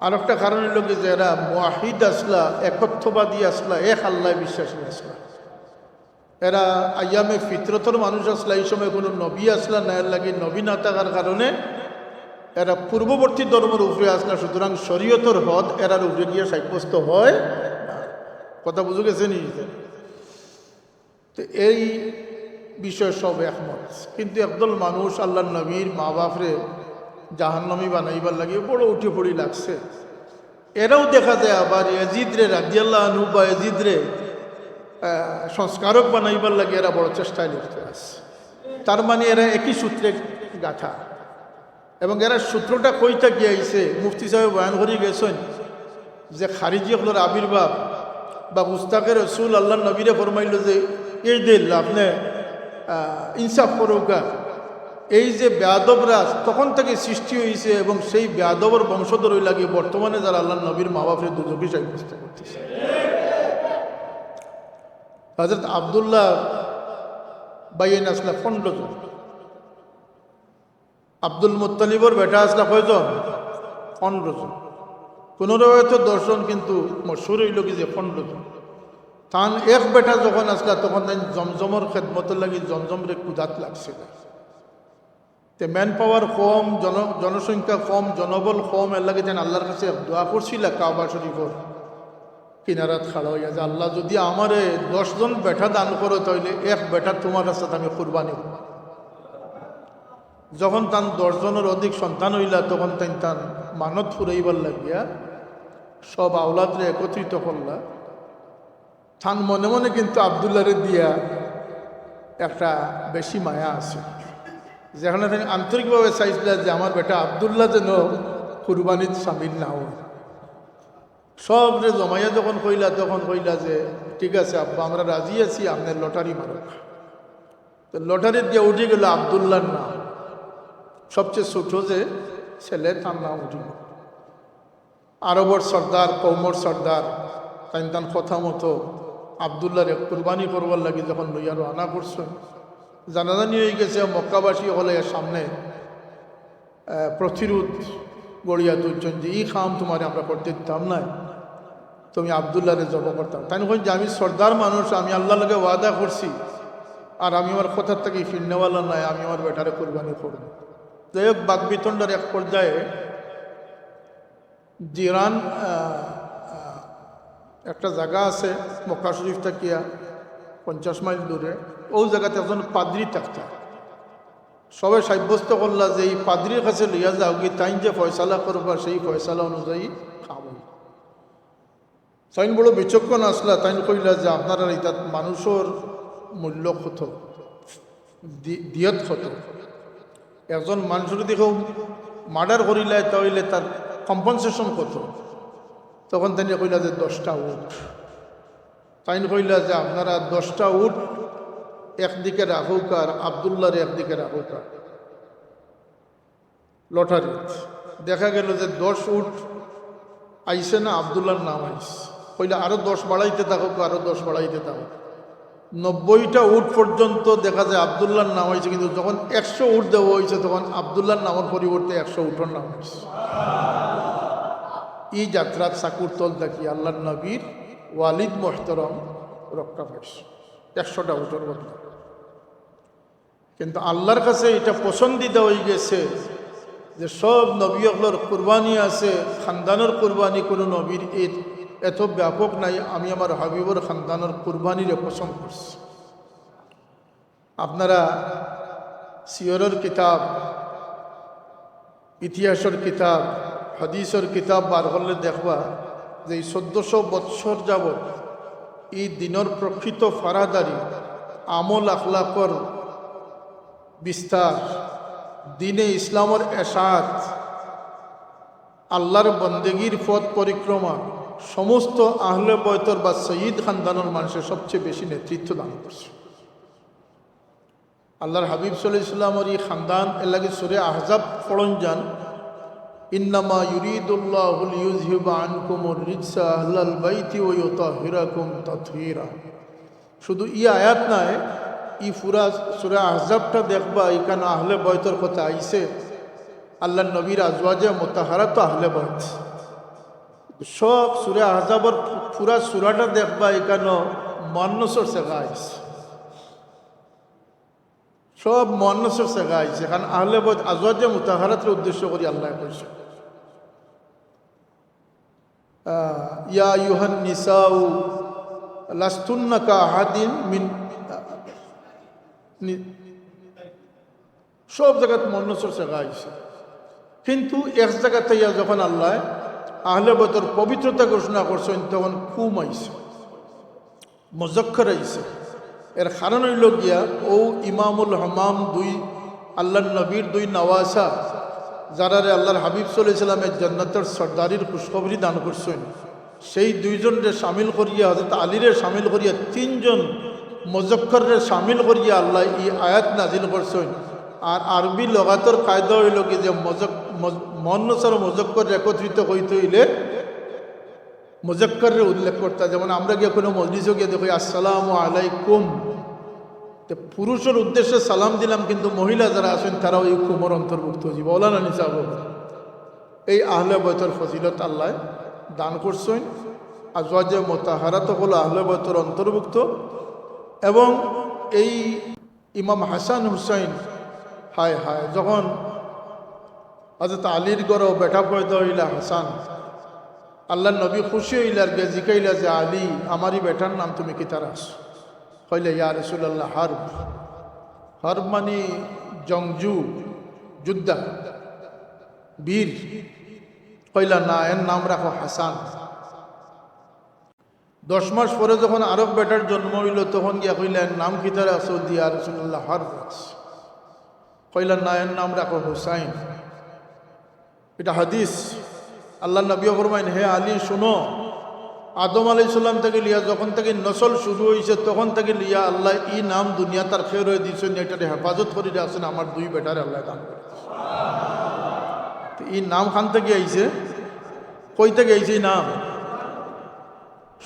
আর একটা কারণ হইল কি যে এরা মুওয়াহিদ আসলা, একত্ববাদী আসলা, এক আল্লাহ বিশ্বাসী আসলা। এরা আয়ামে ফিতরতর মানুষ আসলা, এই সময় কোনো নবী আসলা না, এর লাগে নবী না থাকার কারণে এরা পূর্ববর্তী ধর্মের উপরে আসলা। সুতরাং শরীয়তর হদ এরার উপরে গিয়ে সাব্যস্ত হয়। কথা বুঝে গেছে নি? তো এই বিষয় সব একমত। কিন্তু একদল মানুষ আল্লাহর নবীর মা বাপরে জাহান্নামী বানাইবার লাগে বড় উঠে পড়ি লাগছে। এরাও দেখা যায় আবার ইয়াজিদরে রাদিয়াল্লাহু আনহু বা ইয়াজিদরে সংস্কারক বানাইবার লাগে এরা বড় চেষ্টায় লিপ্ত আছে। তার মানে এরা একই সূত্রে গাঁথা। এবং এরা সূত্রটা কইটা গিয়ে আইছে, মুফতি সাহেব বয়ান করে গেছেন যে খারিজি হলোর আবির্ভাব বা মুস্তাকে রসুল আল্লাহ নবীরে ফরমাইল যে এই দিল আপনি ইনসাফ করুকা। এই যে বেয়াদবরা তখন থেকে সৃষ্টি হয়েছে এবং সেই বেয়াদবর বংশধর লাগে বর্তমানে যারা আল্লাহ নবীর মা বাপের দুজকি সাব্যস্ত করতেছে। হযরত আব্দুল্লাহ বাইন আসলা 15 জন, আব্দুল মুত্তালিবর বেটা আসলা কয়জন? 15 জন। কোনো রয়েছে 10 জন, কিন্তু মশহুর হইল কি যে 15 জন। তান এক বেটা যখন আসলা তখন জমজমর খেদমতের লাগি জমজমরে কুদাত লাগছে। তে ম্যান পাওয়ার কম, জনসংখ্যা কম, জনবল কম, এর লাগে যেন আল্লাহর কাছে দোয়া করছিল কাবা শরীফর কিনারাত খাড়া হইয়া যে আল্লাহ যদি আমারে 10 জন বেটা দান করো তাহলে এক বেটা তোমার রাস্তাতে আমি কুরবানি করব। যখন তান 10 জনের অধিক সন্তান হইলা তখন তান মানত ফুরাইবার লাগিয়া সব আওলাদরে একত্রিত করলা। তান মনে মনে কিন্তু আবদুল্লাহরে দিয়া একটা বেশি মায়া আছে। যেখানে তিনি আন্তরিকভাবে চাইছিলেন যে আমার বেটা আবদুল্লাহ যেন কুরবানিত সামিল না হয়। সব যে জমাইয়া যখন কইলা তখন কইলা যে ঠিক আছে আব্বা আমরা রাজি আছি, আপনার লটারি মারক। তো লটারি দিয়ে উঠে গেল আবদুল্লাহর নাম, সবচেয়ে ছোট যে ছেলে তার নাম উঠে গেল। আরবর সর্দার, কৌমর সর্দার তান কথা মতো আবদুল্লাহর কুরবানি করবার লাগে যখন লইয়া আনা করছেন, জানাজানি হয়ে গেছে মক্কাবাসী হলে সামনে প্রতিরোধ গড়িয়া তুলছেন যে ই খাম তোমারে আমরা করতে দিতাম না, তুমি আবদুল্লাহরে জব করতাম। তাই নয় যে আমি সর্দার মানুষ, আমি আল্লাহর লগে ওয়াদা করছি, আর আমি আমার কথার থেকে ফিরনেওয়ালা নাই, আমি আমার বেটারে কোরবানি করব। যাই হোক, বাকবিতণ্ডার এক পর্যায়ে জিরান একটা জায়গা আছে মক্কা শরীফ থাকিয়া 50 মাইল দূরে, ওই জায়গাতে একজন পাদ্রি থাকতা। সবাই সাব্যস্ত করলা যে এই পাদ্রির কাছে লইয়া যাও কি তাই যে ফয়সালা করবা সেই ফয়সালা অনুযায়ী খাবো। তাই বড় বিচক্ষণ আসলা, তাই কইলা যে আপনারা এটা মানুষের মূল্য কত, দিয়ত কত। একজন মানুষের দেখো মার্ডার করিলে তাহলে তার কম্পনসেশন কত। তখন তাই কইলা যে 10টা উট। তাই কইলা যে আপনারা 10টা উট একদিকে রাখুক আর আবদুল্লাহর একদিকে রাখুক। লটারি দেখা গেল যে 10 উট আইসে না, আবদুল্লাহর নাম আইস। কইলা আরো 10 বাড়াইতে থাকুক, আরো 10 বাড়াইতে থাকুক। 90টা উট পর্যন্ত দেখা যায় আবদুল্লাহর নাম হয়েছে, কিন্তু যখন 100 উট দেওয়া হয়েছে তখন আবদুল্লাহর নামের পরিবর্তে 100 উটের নাম হয়েছে। এই যাত্রার চাকুরতল দেখি আল্লাহর নবীর ওয়ালিদ মোহতরম রক্ষা পাইছে 100টা উটের বদলে। কিন্তু আল্লাহর কাছে এটা পছন্দিদা হয়ে গেছে যে সব নবী হলোর কুরবানি আছে, খানদানের কুরবানি কোনো নবীর এত ব্যাপক নাই। আমি আমার হাবিবর খানদানের কুরবানিরে পছন্দ করছি। আপনারা সিয়রের কিতাব, ইতিহাসের কিতাব, হাদিসের কিতাব বার করলে দেখবা যে 1400 বৎসর যাবৎ এই দিনের প্রকৃত ফারাদারি, আমল আখলাকর বিস্তার, দিনে ইসলামের এশাত, আল্লাহর বন্দেগীর পথ পরিক্রমা সমস্ত আহলে বয়তর বা সঈদ খানদানের মানুষের সবচেয়ে বেশি নেতৃত্ব দান করছে। আল্লাহর হাবিব সাল্লাল্লাহু আলাইহি ওয়াসাল্লামের এই খানদান এর লাগে সূরা আহজাব পড়ন যান, ইন্নামা ইউরিদুল্লাহু লিইয়ুযহিবা আনকুমুর রিজসা আহলাল বাইতি ওয়া ইউতাহিরাকুম তাতহীরা। শুধু এই আয়াত নয়, এই পুরা সূরা আহজাবটা দেখবা এখানে আহলে বয়তর কথা আইছে। আল্লাহর নবীর আজওয়াজে মুতাহারা তো আহলে বয়ত। সব সূরা আহজাবের পুরা সূরাটা দেখবা এখানে মুআন্নাসের জায়গা আইছে, সব মুআন্নাসের জায়গা আইছে। কারণ আহলে বয়ত আজওয়াজে মুতাহারাতের উদ্দেশ্য করে আল্লাহ কইছে, ইয়া আইয়ুহান নিসাউ লাস্তুন্না কাআহাদিন মিন, সব জায়গায় মুআন্নাসের জায়গা আইছে। কিন্তু এক জায়গাতে যখন আল্লাহ আহলে বয়তের পবিত্রতা ঘোষণা করছেন তখন কুম আইছে, মুজাক্কার আইছে। এর কারণ হইল গিয়া ও ইমামুল হামাম দুই আল্লাহর নবীর দুই নওয়াসা, যারারে আল্লাহর হাবিব সাল্লাল্লাহু আলাইহি ওয়াসাল্লামের জান্নাতের সর্দারির খুশখবরি দান করছেন, সেই দুইজনরে সামিল করিয়া হযরত আলীরে সামিল করিয়া 3 জন মুজাক্কারে সামিল করিয়া আল্লাহ এই আয়াত নাজিল করছেন। আর আরবি লগাতর কায়দা হইল কি যে মুআন্নাস আর মুজাক্কার একত্রিত হইতে হইলে মুজাক্কারের উল্লেখ করতে। যেমন আমরা গিয়ে কোনো মজলিসে গিয়ে দেখি আসসালামু আলাইকুম, পুরুষের উদ্দেশ্যে সালাম দিলাম, কিন্তু মহিলা যারা আছেন তারাও এই কুমর অন্তর্ভুক্ত হয়ে যাবে। মৌলানা নিসাব এই আহলে বয়তের ফজিলত আল্লাহ দান করছেন। আজওয়াজে মুতাহারাত হলো আহলে বয়তের অন্তর্ভুক্ত। এবং এই ইমাম হাসান হুসাইন, হায় হায়, যখন হযরত আলীর গড়ও বেটা পয়দা হইলা হাসান, আল্লাহ নবী খুশি হইলার গে জিকাইলা যে আলী আমারই বেটার নাম তুমি কি তারাস? হইলে ইয়া রাসূলুল্লাহ হারব। হারব মানে জংজু, যোদ্ধা, বীর। কইলা না, এর নাম রাখো হাসান। 10 মাস পরে যখন আরব বেটার জন্ম হইল তখন গিয়া কইলেন নাম কি তারা? সৌদি ইয়া রাসূলুল্লাহ হারব। কইলা না এর নাম রাখো হুসাইন। এটা হাদিস। আল্লাহ নবী ফরমাইন, হে আলী শুনো, আদম আলাইহিস সালাম থেকে লিয়া যখন থেকে নসল শুরু হয়েছে তখন থেকে লিয়া আল্লাহ ই নাম দুনিয়া তার খেয়ে রয়ে দিয়েছেন, এটার হেফাজত করে আছেন আমার দুই বেটার আল্লাহ দান করে। এই নাম খান থেকে আইছে, কই থেকে আইছে এই নাম?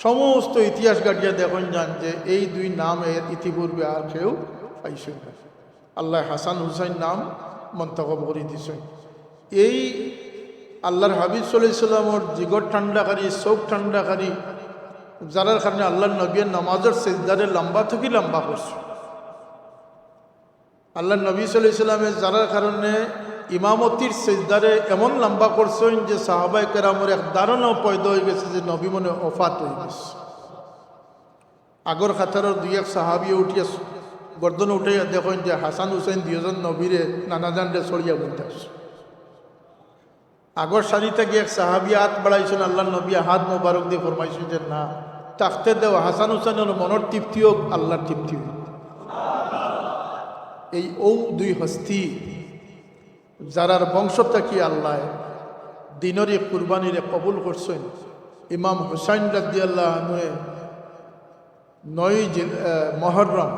সমস্ত ইতিহাস গাটিয়া দেখুন যান যে এই দুই নাম এর ইতিপূর্বে আর কেউ পাইছেন না। আল্লাহ হাসান হুসাইন নাম মন্তখব করে দিয়েছেন। এই আল্লাহর হাবিব সাল্লাল্লাহু আলাইহি সাল্লামের জিগর ঠান্ডাকারী, চোখ ঠান্ডাকারী, যার কারণে আল্লাহর নবীর নামাজের সিজদারে লম্বা থেকে লম্বা করছে। আল্লাহর নবী সাল্লাল্লাহু আলাইহি সাল্লামের যার কারণে ইমামতির সিজদারে এমন লম্বা করছেন যে সাহাবায়ে কেরামের এক ধারণাও পয়দা হয়ে গেছে যে নবী মনে ওফাত হয়ে গেছে। আগর খাতারের দুই এক সাহাবিয়ে উঠিয়া গর্দন উঠাইয়া দেখেন যে হাসান হুসাইন দুইজন নবীরে নানাজানরে ছড়িয়া বলতে আসে। আগর সারিতে গিয়ে এক সাহাবি হাত বাড়াইছেন, আল্লাহ নবী হাত মোবারক দিয়ে ফরমাইছেন যে না, তাকতে দেওয়া হাসান হুসাইনের মনের তৃপ্তি হোক, আল্লাহর তৃপ্তি হোক। এই দুই হস্তি যারার বংশ থাকি আল্লাহ দিনরে কুরবানিরে কবুল করছেন। ইমাম হুসাইন রাদিয়াল্লাহু আনহু 9 মুহররম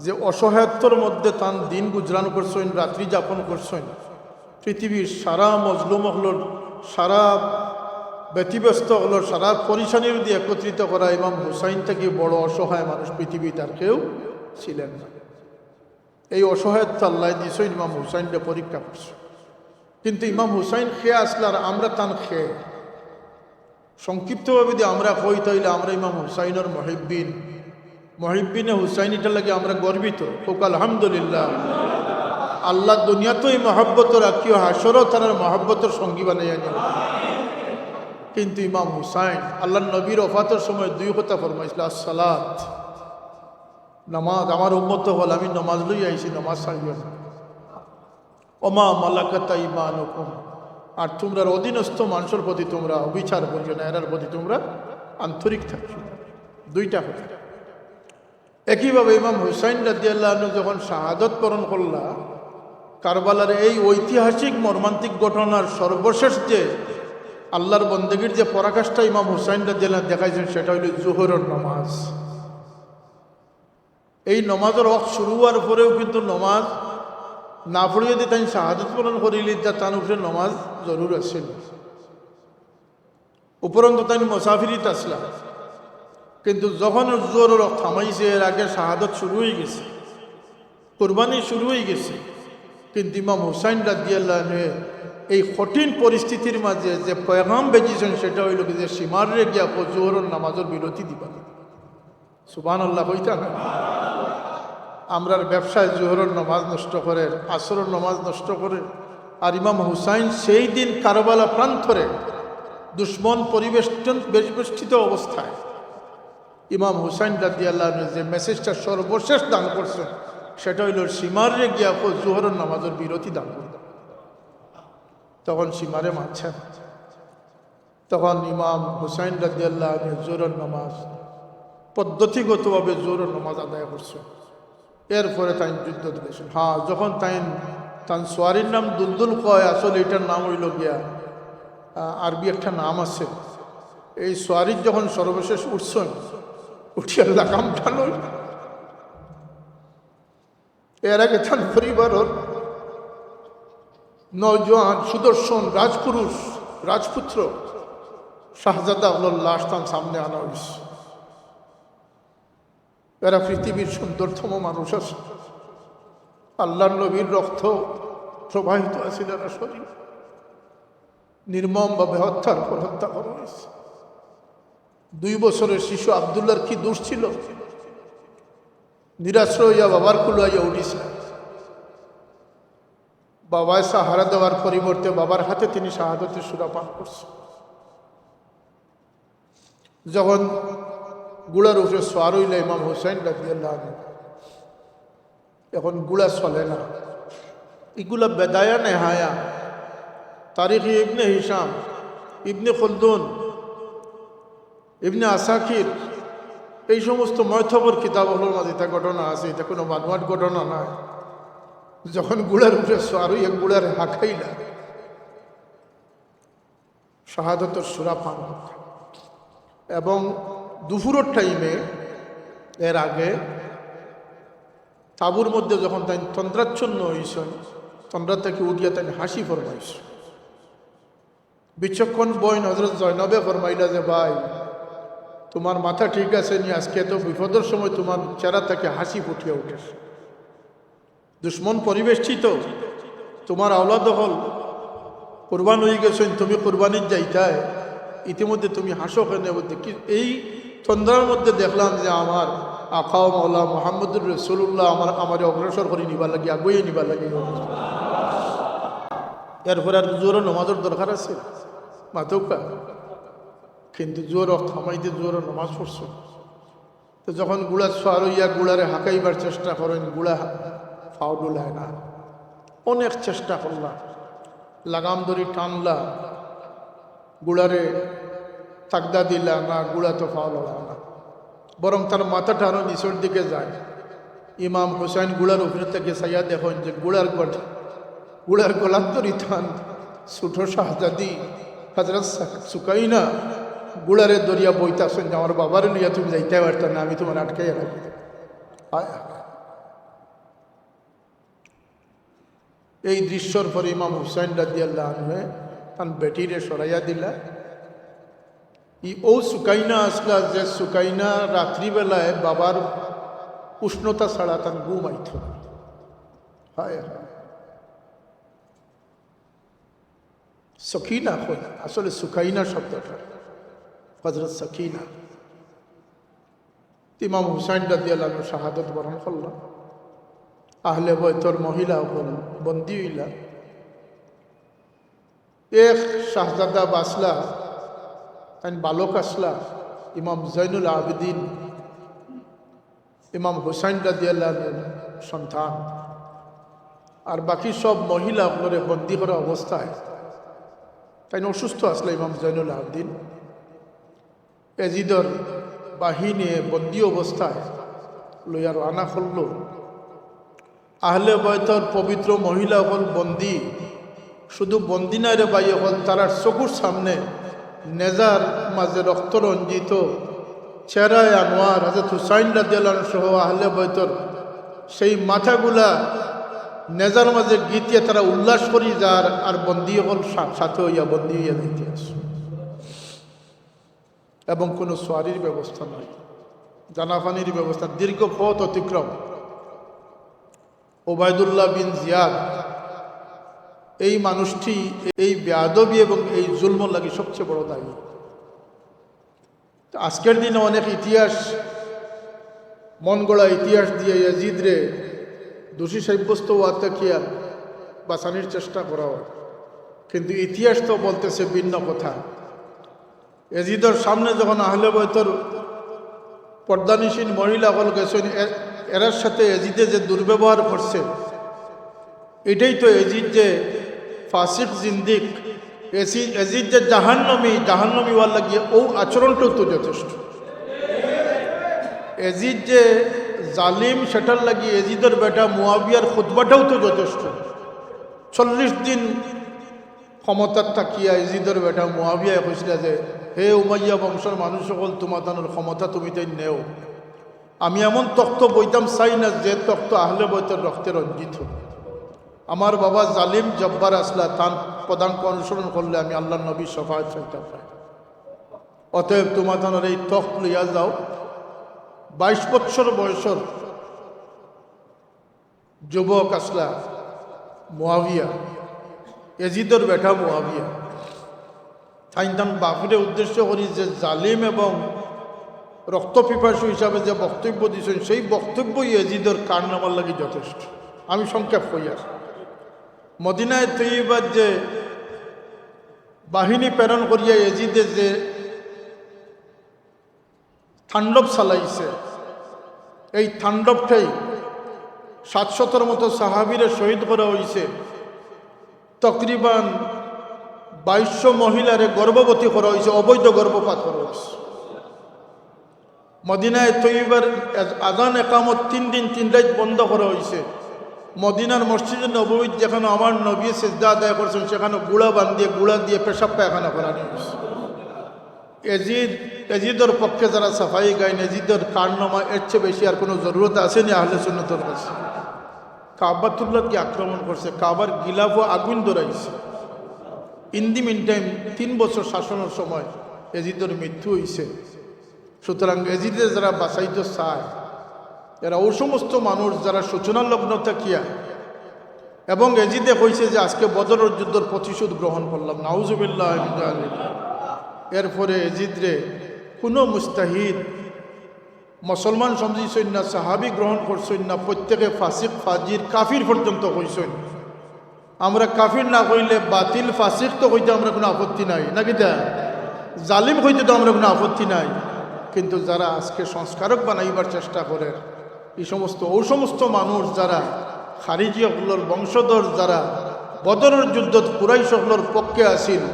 যে অসহায়ত্বর মধ্যে তান দিন গুজরান করছেন, রাত্রি যাপন করছেন, পৃথিবীর সারা মজলুম হলোর, সারা ব্যতিব্যস্ত হলোর, সারা পরিশানির দিয়ে একত্রিত করা ইমাম হুসাইন থেকে বড় অসহায় মানুষ পৃথিবীতে আর কেউ ছিলেন না। এই অসহায়ত্ব আল্লাহ দিয়েছেন, ইমাম হুসাইনকে পরীক্ষা করছে। কিন্তু ইমাম হুসাইন খেয়ে আসলে আর আমরা তান খেয়ে সংক্ষিপ্তভাবে যদি আমরা কই তাইলে আমরা ইমাম হুসাইনের মহিব্বিনে হুসাইন, এটা লাগে আমরা গর্বিত হোক আলহামদুলিল্লাহ। আল্লাহ দুনিয়াতেই মহব্বত রাখিও, হাসরও তার মহব্বতের সঙ্গী বানাইয়া নিও। কিন্তু ইমাম হুসাইন আল্লাহ নবীর ওফাতের সময় দুই কথা ফরমাইছিল, আসসালাত, নামাজ। আমার উম্মত হল, আমি নামাজ লই আইছি, নামাজ ছাড়িও না। ওমা মালাকাতা ঈমানুকুম, আর তোমরা অধীনস্থ মানুষের প্রতি তোমরা অবিচার করিও না, এরার প্রতি তোমরা আন্তরিক থাকছো। দুইটা কথা। একইভাবে ইমাম হুসাইন রাদিয়াল্লাহু আনহু যখন শাহাদত বরণ করলা, কারবালার এই ঐতিহাসিক মর্মান্তিক ঘটনার সর্বশেষ যে আল্লাহর বন্দেগীর যে পরাকাষ্ঠা ইমাম হুসাইন রাদিয়াল্লাহু আনহু দেখাইছেন, সেটা হইল জোহরের নামাজ। এই নমাজের ওয়াক্ত শুরু হওয়ার পরেও কিন্তু নমাজ না পড়িয়ে দিয়ে তাই শাহাদত বরণ করিলি, যা তার উপরে নমাজ জরুর আছিল। উপরন্ত তাই মুসাফিরিত আসলা, কিন্তু যখন জোরের ওয়াক্ত থামাইছে, এর আগে শাহাদত শুরু হয়ে গেছে, কুরবানি শুরু হয়ে গেছে। কিন্তু ইমাম হুসাইন রাদিয়াল্লাহু আনহু এই কঠিন পরিস্থিতির মাঝে যে পয়গাম বেজিয়েছেন, সেটা হইল যে সীমারে গিয়া জোহরের নামাজের বিরতি দিবা। সুবহানাল্লাহ কইতা না? আমরার ব্যবসায় জোহরের নামাজ নষ্ট করে, আসরের নামাজ নষ্ট করে। আর ইমাম হুসাইন সেই দিন কারবালা প্রান্তরে দুশ্মন পরিবেষ্টিত অবস্থায় ইমাম হুসাইন রাদিয়াল্লাহু আনহু যে মেসেজটা সর্বশেষ দান করছেন, সেটা হইল সীমারে গিয়া জোহরের নামাজের বিরতি দান করবে। তখন সীমারে মানছেন, তখন ইমাম হুসাইন রাদিয়াল্লাহু আনহু জোহরের নামাজ পদ্ধতিগতভাবে জোহরের নামাজ আদায় করছে। এরপরে তাই যুদ্ধ দিয়েছেন। হ্যাঁ, যখন তান সোয়ারির নাম দুলদুল কয়, আসলে এটার নাম হইল গিয়া আরবি একটা নাম আছে। এই সোয়ারির যখন সর্বশেষ উঠছেন, উঠিয়া লাগাম টানো। এর আগে তার পরিবারের নওজোয়ান সুদর্শন রাজপুরুষ, রাজপুত্র শাহজাদা হলোর লাশ তার সামনে আনা হয়েছে। এরা পৃথিবীর সুন্দরতম মানুষ আছে, আল্লাহর নবীর রক্ত প্রবাহিত আছে এরা শরীর, নির্মমভাবে হত্যার পর হত্যা করা হয়েছে। 2 বছরের শিশু আবদুল্লাহর কি দোষ ছিল? নিরাশ্রয় হইয়া বাবার কুলাইয়া উঠিছে। বাবায় সাহারা দেওয়ার পরিবর্তে বাবার হাতে তিনি শাহাদতের সুরা পান করছে। যখন গুড়ার উপরে সোয়ার হইল ইমাম হুসাইন রাদিয়াল্লাহু আনহু, এখন গুড়া চলে না। এগুলা বেদায়া নেহায়া, তারিখ ইবনে হিসাম, ইবনে খলদুন, ইবনে আসাকির, এই সমস্ত ময়থবর কিতাবগুলোর মাঝে এটা ঘটনা আছে। এটা কোনো বানোয়াট ঘটনা নয়। যখন গুড়ার উঠে সোয়ারই গুড়ারে হাঁকাইলা শাহাদতের সুরা পান করতে। এবং দুপুরের টাইমে এর আগে তাবুর মধ্যে যখন তাই তন্দ্রাচ্ছন্ন হয়েছেন, তন্দ্রা থেকে উঠিয়া তাই হাসি ফরমাইছ। বিচক্ষণ বইন হজরত জয়নবে ফরমাইলা যে ভাই তোমার মাথা ঠিক আছে নি, আজকে তো বিপদের সময় তোমার চেহারা থেকে হাসি ফুটিয়ে উঠেছে। দুশ্মন পরিবেষ্টিত, তোমার আওলাদ হল কোরবান হয়ে গেছেন, তুমি কোরবানির যাইতায়, ইতিমধ্যে তুমি হাসো কেন? কি এই তন্দ্রার মধ্যে দেখলাম যে আমার আখাও মাওলা মোহাম্মদুর রসুল্লাহ আমার অগ্রসর করে নিবার লাগে, আগুয়ে নিবার লাগে। এরপরে আর জোরও নমাজের দরকার আছে মাতৌকা, কিন্তু জোর থামাইতে জোর নমাজ পড়ছো। তো যখন গুড়া সোয়ার হইয়া গুড়ারে হাঁকাইবার চেষ্টা করেন, গুড়া ফাও ডুলায় না। অনেক চেষ্টা করলাম, লাগাম ধরি টানলা, গুড়ারে তাকদা দিলা না, গুড়া তো ফাও লড়া না, বরং তার মাথাটা আরো নিচের দিকে যায়। ইমাম হুসাইন গুড়ার উপরে থেকে চাইয়া দেখেন যে গুড়ার গলার ধরি টান ছোট শাহজাদি হজরত সুকাইনা গুড়ারে দরিয়া বইতাছেন যে আমার বাবার লিয়া তুমি যাইতে পারতাম না, আমি তোমার আটকাই রাখি। এই দৃশ্যর পরে ইমাম হুসাইন রাদিয়াল্লাহু আনহু তান বেটিরে সরাইয়া দিলা। ও সুকাইনা আসলা যে সুকাইনা রাত্রিবেলায় বাবার উষ্ণতা ছাড়া তার ঘুমাইত। হায় হায়, সকিনা হয় আসলে সুকাইনা শব্দটা হযরত সকিনা। ইমাম হুসাইন রাদিয়াল্লাহু আনহু শাহাদত বরণ করল। আহলে বয়তর মহিলা হল বন্দী হইলা। এক শাহজাদা বাসলা, তাই বালক আসলা, ইমাম জৈনুল আবেদিন ইমাম হুসাইন রাদিয়াল্লাহু আনহুর সন্তান। আর বাকি সব মহিলা করে বন্দী করা অবস্থায়, তাই অসুস্থ আসলে ইমাম জৈনুল আবেদিন এজিদর বাহিনী বন্দী অবস্থায় লইয়া রানা করল। আহলে বয়তর পবিত্র মহিলা হল বন্দী, শুধু বন্দী নাই রে ভাই, হল তারার চকুর সামনে নেজার মাঝে রক্ত রঞ্জিত চেহারায় আনোয়ার হযরত হুসাইন রাদিয়াল্লাহু আনহু সহ আহলে বয়তর সেই মাথাগুলা নেজার মাঝে গীতিয়ে তারা উল্লাস করি যার, আর বন্দী হল সাথে হইয়া বন্দী হইয়া দিতে আস। এবং কোনো সোয়ারির ব্যবস্থা নয়, জানাফানির ব্যবস্থা, দীর্ঘ পথ অতিক্রম। ওবায়দুল্লাহ বিন জিয়াদ এই মানুষটি এই বেয়াদবি এবং এই জুলমর লাগি সবচেয়ে বড় দায়ী। আজকের দিনে অনেক ইতিহাস, মন গড়া ইতিহাস দিয়ে ইয়াজিদরে দোষী সাব্যস্ত হওয়াতে কিয়া বাঁচানোর চেষ্টা করা হয়, কিন্তু ইতিহাস তো বলতেছে ভিন্ন কথা। ইয়াজিদের সামনে যখন আহলে বয়তর পর্দানিসীন মহিলা হল গেছেন, এরার সাথে ইয়াজিদে যে দুর্ব্যবহার করছে, এটাই তো ইয়াজিদ যে ফাসিক জিন্দিক, ইয়াজিদ যে জাহান্নমী ওয়াল্লা গিয়ে ও আচরণটাও তো যথেষ্ট। ইয়াজিদ যে জালিম সেটার লাগিয়ে ইয়াজিদের বেটা মুয়াবিয়ার খুতবাটাও তো যথেষ্ট। 40 দিন ক্ষমতার থাকিয়া ইয়াজিদের বেটা মুয়াবিয়া কইছিল যে হে উমাইয়া বংশের মানুষ সকল, তোমাদের ক্ষমতা তুমি তাই নেও, আমি এমন তখ্ত বইতাম চাই না যে তখ্ত আহলে বয়তের রক্তে রঞ্জিত। আমার বাবা জালিম জব্বার আসলা, তার পদাঙ্ক অনুসরণ করলে আমি আল্লাহ নবী শফাআত চাইতাম। অতএব তোমাদের এই তখ্ত লইয়া যাও। 22 বছর বয়সের যুবক আসলা মুয়াবিয়া, ইয়াজিদের বেটা মুয়াবিয়া, তাইন বাফিরে উদ্দেশ্য করি যে জালিম এবং রক্তপিপাসু হিসাবে যে বক্তব্য দিয়েছেন, সেই বক্তব্য ইয়াজিদের কান নামার লাগে যথেষ্ট। আমি সংক্ষেপ করি আর মদিনায় তৈবার যে বাহিনী প্রেরণ করিয়া ইয়াজিদে যে তাণ্ডব চালাইছে, এই তাণ্ডবটাই 700 মতো সাহাবীরে শহীদ করা হয়েছে। তকরিবান 2200 মহিলারে গর্ভবতী করা হয়েছে, অবৈধ গর্ভপাত করা হয়েছে। মদিনায় তৈবার আজান একামত 3 দিন 3 রাত বন্ধ করা হয়েছে। মদিনার মসজিদে নববী যেখানে আমার নবী সেজদা আদায় করছেন সেখানে গুড়া দিয়ে পেশাব পায়খানা করানো হয়েছে। এজিদের পক্ষে যারা সাফাই গাইন এজিদের কারনামা এর চেয়ে বেশি আর কোনো জরুরত আসেনি আহলে সুন্নতের কাছে। কাবাতুল্লাহকে আক্রমণ করছে, কাবার গিলাফ আগুন ধরাইছে। ইন দি মিন টাইম 3 বছর শাসনের সময় এজিদের মৃত্যু হয়েছে। সুতরাং এজিদের যারা বাঁচাইতে চায় এরা ও সমস্ত মানুষ যারা সূচনা লগ্ন থাকিয়া এবং এজিদে হয়েছে যে আজকে বদরের যুদ্ধের প্রতিশোধ গ্রহণ করলাম, নাউজুবিল্লাহ। এরপরে এজিদরে কোনো মুস্তাহিদ মুসলমান সমঝিছেন না, সাহাবি গ্রহণ করছেন না, প্রত্যেকে ফাসিক ফাজির কাফির পর্যন্ত হইছেন। আমরা কাফির না কইলে বাতিল ফাসিক তো কইতে আমরা কোনো আপত্তি নাই, নাকি তা জালিম কইতে তো আমরা কোনো আপত্তি নাই। কিন্তু যারা আজকে সংস্কারক বানাইবার চেষ্টা করে এই সমস্ত মানুষ যারা খারিজি হকলর বংশধর, যারা বদরের যুদ্ধ কুরাইশগুলোর পক্ষে আসিল,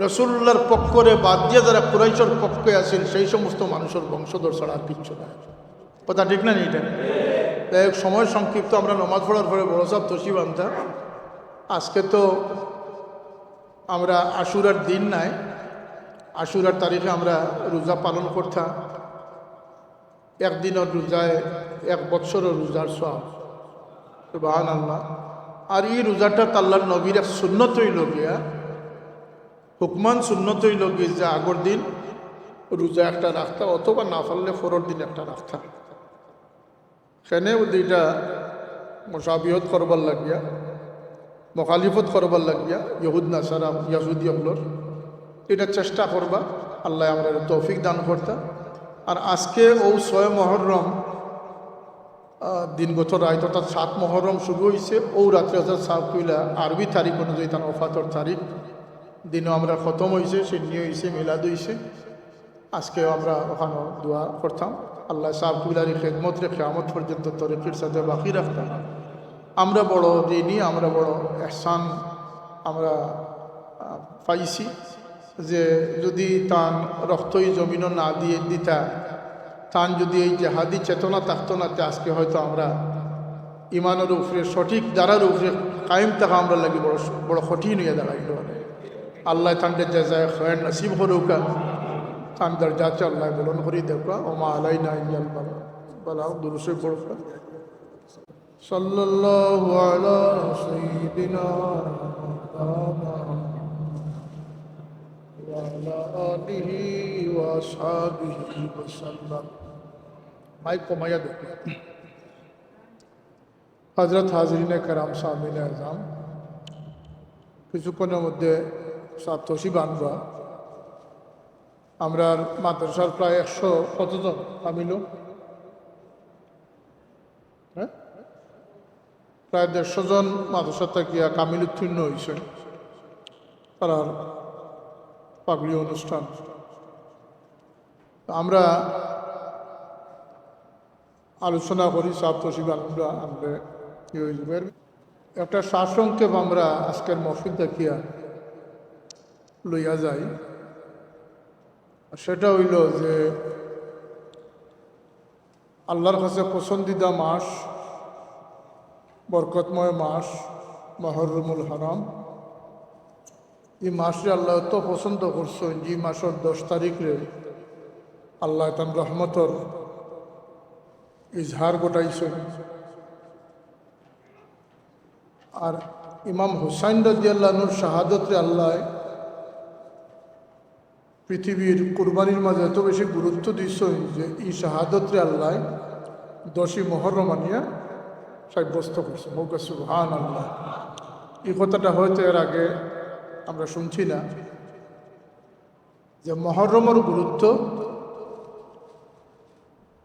রসুল্লাহর পক্ষরে বাদ দিয়ে যারা কুরাইশর পক্ষে আসিল, সেই সমস্ত মানুষের বংশধর ছাড়া আর কিচ্ছু না। কথা ঠিক না? এটা তাই সময় সংক্ষিপ্ত, আমরা নমাজ পড়ার পরে বড় সব তসি বান্ধা। আজকে তো আমরা আশুরার দিন নাই, আশুরার তারিখে আমরা রোজা পালন করতাম। একদিনের রোজায় 1 বৎসরের রোজার সওয়াব, সুবহানাল্লাহ। আর এই রোজাটা আল্লাহর নবীর এক সুন্নতই লগিয়া, হুকমান সুন্নতই লগিয়ে যে আগর দিন রোজা একটা রাখতা, অথবা না পারলে পরের দিন একটা রাখতা। সেনে দুইটা মুসাবিহত করবার লাগিয়া, মুখালিফত করবার লাগিয়া ইহুদ নাসারা ইয়াহুদি হলর এটা চেষ্টা করবা। আল্লাহ আমরা তৌফিক দান করতা। আর আজকে ও 6 মহরম দিনগত রায়, অর্থাৎ 7 মহরম শুরু হয়েছে। ও রাত্রে অর্থাৎ 7 কইলা আরবি তারিখ অনুযায়ী তার ওফাতর তারিখ দিনও আমরা খতম হয়েছে, সিন্নি হয়েছে, মিলাদ হয়েছে। আজকেও আমরা ওখানে দোয়া করতাম, আল্লাহ সাহেব কুইলারি খেদমত রে কিয়ামত পর্যন্ত তরিকির সাথে বাকি রাখতাম। আমরা বড় ঋণী, আমরা বড় এহসান আমরা পাইছি যে যদি তান রক্তই জমিনও না দিয়ে দিতা, তান যদি এই জেহাদি চেতনা থাকতো না, আজকে হয়তো আমরা ইমানের উপরে সঠিক দ্বারার উপরে কায়েম থাকা আমরা লাগি বড় বড় কঠিন হয়ে দাঁড়াইল। আল্লাহ তান্ডের জায়গায় খয়ের নসিব করুকা, তান দরজাতে আল্লাহ বলন করি দেখবা। ওমা আলাই না ইয়াল বালা দুরুসে পড়বা। সাল্লাল্লাহু আলা সাইয়্যিদিনা ওয়া আলা আলিহি ওয়া আসহাবিহি ওয়া সাল্লাম। মাইক কমাইয়া দেখো। হযরত হাজরিনে کرام সামিনে আযম, কিছুক্ষণের মধ্যে সব তসি বানবা। আমরা মাদ্রাসার প্রায় 100 কতজন কামিল, হ্যাঁ প্রায় 150 জন মাদ্রাসা থাকিয়া কামিল উত্তীর্ণ হয়েছে। তার পাগড়ি অনুষ্ঠান আমরা আলোচনা করি, সব তসি বানবা। আমরা কি হইবে একটা সারসংক্ষেপ আমরা আজকের মহফিল দেখিয়া লইয়া যাই। সেটা হইল যে আল্লাহর কাছে পছন্দিদা মাস, বরকতময় মাস মুহররমুল হারাম। এই মাসে আল্লাহ এত পছন্দ করছেন যে মাসের 10 তারিখে আল্লাহ তার রহমতর ইজহার ঘটাইছেন। আর ইমাম হুসাইন রাদিয়াল্লাহু আনহুর শাহাদতরে আল্লাহ পৃথিবীর কুরবানির মাঝে এত বেশি গুরুত্ব দিচ্ছেন যে এই শাহাদতরে আল্লাহ 10ই মুহররম আনিয়া সাব্যস্ত করছে। মৌকা সুবহানাল্লাহ। এই কথাটা হয়তো এর আগে আমরা শুনছি না যে মুহররমের গুরুত্ব,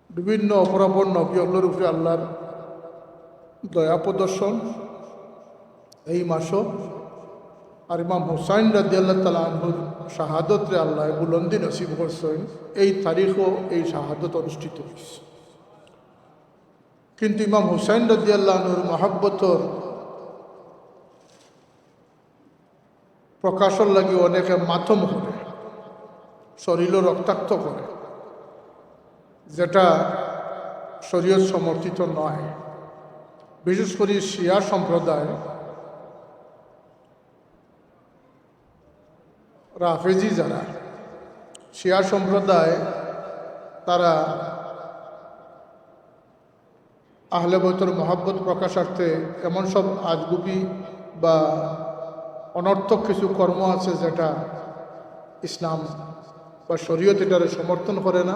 বিভিন্ন অপরাপর নবীর উপরে আল্লাহর দয়া প্রদর্শন এই মাসও। আর ইমাম হুসাইন রাদিয়াল্লাহু তাআলা আনহুর শাহাদতরে আল্লাহ বুলন্দি নসিব করছেন, এই তারিখও এই শাহাদত অনুষ্ঠিত হয়েছে। কিন্তু ইমাম হুসাইন রাদিয়াল্লাহু আনহুর মহাব্বতর প্রকাশর লাগি অনেকে মাতম করে, শরীরও রক্তাক্ত করে, যেটা শরীয়ত সমর্থিত নয়। বিশেষ করে শিয়া সম্প্রদায়, রাফেজি যারা শিয়া সম্প্রদায়, তারা আহলে বাইতের মহব্বত প্রকাশার্থে এমন সব আজগুবি বা অনর্থক কিছু কর্ম আছে যেটা ইসলাম বা শরীয়ত এটারে সমর্থন করে না।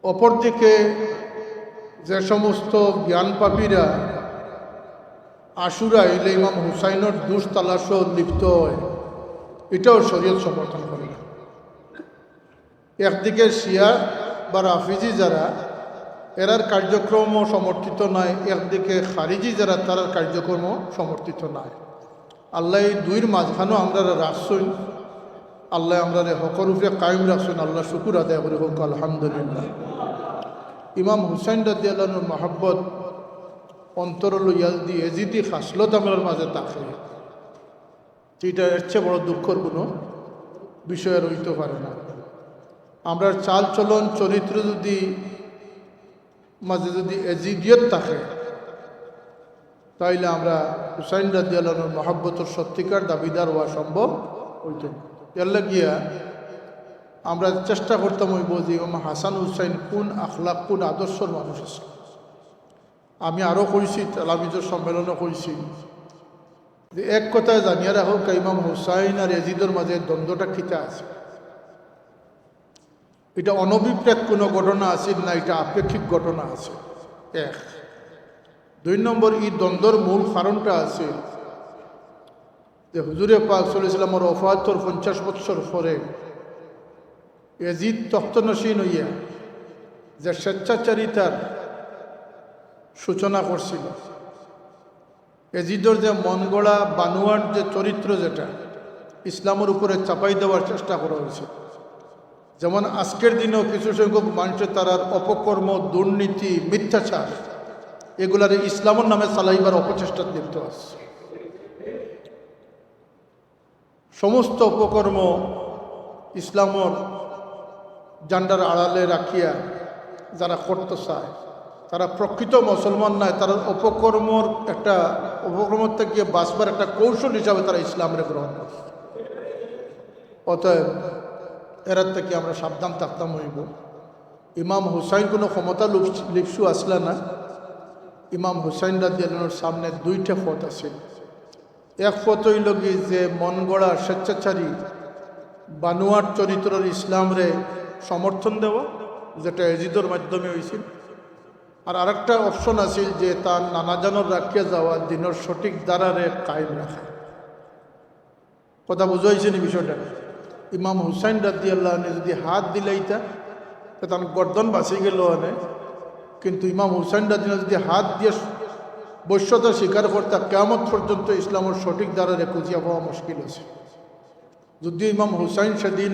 অপরদিকে যে সমস্ত জ্ঞানপাপীরা আশুরা এলে ইমাম হুসাইনের দুষ তালাশও লিপ্ত হয়, এটাও শরীয়ত সমর্থন করে না। একদিকে শিয়া বা রাফিজি যারা, এরার কার্যক্রম সমর্থিত নয়, একদিকে খারিজি যারা, তার কার্যক্রম সমর্থিত নয়। আল্লাহ এই দুইয়ের মাঝখানেও আমরা রাখছই। আল্লাহ আমরা হকর উপরে কায়েম রাখছেন। আল্লাহ শুকুর আদায় করে হোক আলহামদুলিল্লাহ। ইমাম হুসাইন রাদিয়াল্লাহুর মহব্বত অন্তরল ইয়াজদি এজিদি খাসলত আমরার মাঝে থাকে, এটা এর চেয়ে বড় দুঃখর কোনো বিষয় রইতে পারে না। আমরা চাল চলন চরিত্র যদি মাঝে যদি এজিদিয়ত থাকে, তাইলে আমরা হুসাইন রাদিয়াল্লাহুর মহব্বতের সত্যিকার দাবিদার হওয়া সম্ভব হইত না। এর লাগিয়া আমরা চেষ্টা করতাম হইব যে ইমাম হাসান হুসাইন কোন আখলাক, কোন আদর্শর মানুষ আছে। আমি আরও কইছি, তালামিজের সম্মেলনও কইছি যে এক কথায় জানিয়ে রাখো, ইমাম হুসাইন আর এজিদের মাঝে দ্বন্দ্বটা খিতা আছে। এটা অনভিপ্রেত কোনো ঘটনা আছে না, এটা আপেক্ষিক ঘটনা আছে। এক। দুই নম্বর, এই দ্বন্দ্বর মূল কারণটা আছে যে হুজুরে পাক সাল্লাল্লাহু আলাইহি ওয়াসাল্লামের ওফাতের 50 বছর পরে এজিদ তখ্তনশীন হইয়া যে স্বেচ্ছাচারিতার সূচনা করছিল, এজিদর যে মন গড়া বানুয়ার যে চরিত্র, যেটা ইসলামের উপরে চাপাই দেওয়ার চেষ্টা করা হয়েছে। যেমন আজকের দিনেও কিছু সংখ্যক মানুষের তারার অপকর্ম, দুর্নীতি, মিথ্যাচার, এগুলার ইসলামের নামে চালাইবার অপচেষ্টা লিপ্ত আছে। সমস্ত অপকর্ম ইসলামর জান্ডার আড়ালে রাখিয়া যারা করতে চায়, তারা প্রকৃত মুসলমান নয়, তারা অপকর্মর একটা অপকর্মর থেকে বাঁচবার একটা কৌশল হিসাবে তারা ইসলামের গ্রহণ করে। অতএব এরার থেকে আমরা সাবধান থাকতাম হইব। ইমাম হুসাইন কোনো ক্ষমতা লিপসু আসলে না। ইমাম হুসাইন রাদিয়াল্লাহুর সামনে দুইটা পথ আছে। এক পথ হইল কি যে মন গড়া স্বেচ্ছাচারী বানুয়ার চরিত্রের ইসলামরে সমর্থন দেওয়া, যেটা এজিদর মাধ্যমে হয়েছিল। আর আরেকটা অপশন আছিল যে তার নানাজনের রাখিয়া যাওয়া দিনের সঠিক দ্বারারে কায়েম রাখা। কথা বুঝাইছে নি বিষয়টা? ইমাম হুসাইন রাদিয়াল্লাহু যদি হাত দিলাইতা তার গর্দন বাঁচি গেল অনে, কিন্তু ইমাম হুসাইন রাদিয়াল্লাহু যদি হাত দিয়ে বৈশ্যতা স্বীকার করতা, কিয়ামত পর্যন্ত ইসলামের সঠিক দ্বারারে খুঁজিয়া পাওয়া মুশকিল আছে। যদি ইমাম হুসাইন সেদিন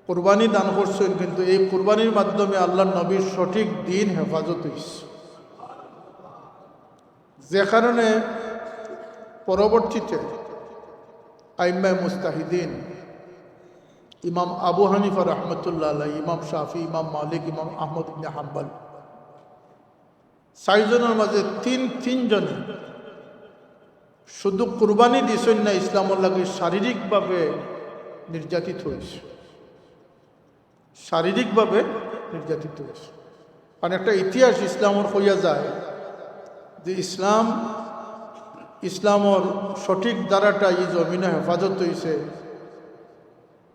কুরবানি দান করছেন, কিন্তু এই কুরবানির মাধ্যমে আল্লাহ নবীর সঠিক দিন হেফাজত হয়েছে, যে কারণে পরবর্তীতে আইম্মায়ে মুস্তাহিদিন, ইমাম আবু হানিফা রহমতুল্লাহ আলাইহি, ইমাম শাফি, ইমাম মালিক, ইমাম আহমদ ইবনে হাম্বল, চারজনের মাঝে তিনজনে শুধু কুরবানি দিছেন না, ইসলামের লাগে শারীরিকভাবে নির্যাতিত হয়েছে। শারীরিকভাবে নির্যাতিত হয়েছে। কারণ একটা ইতিহাস ইসলামের হইয়া যায় যে ইসলামের সঠিক দ্বারাটা এই জমিনে হেফাজত হয়েছে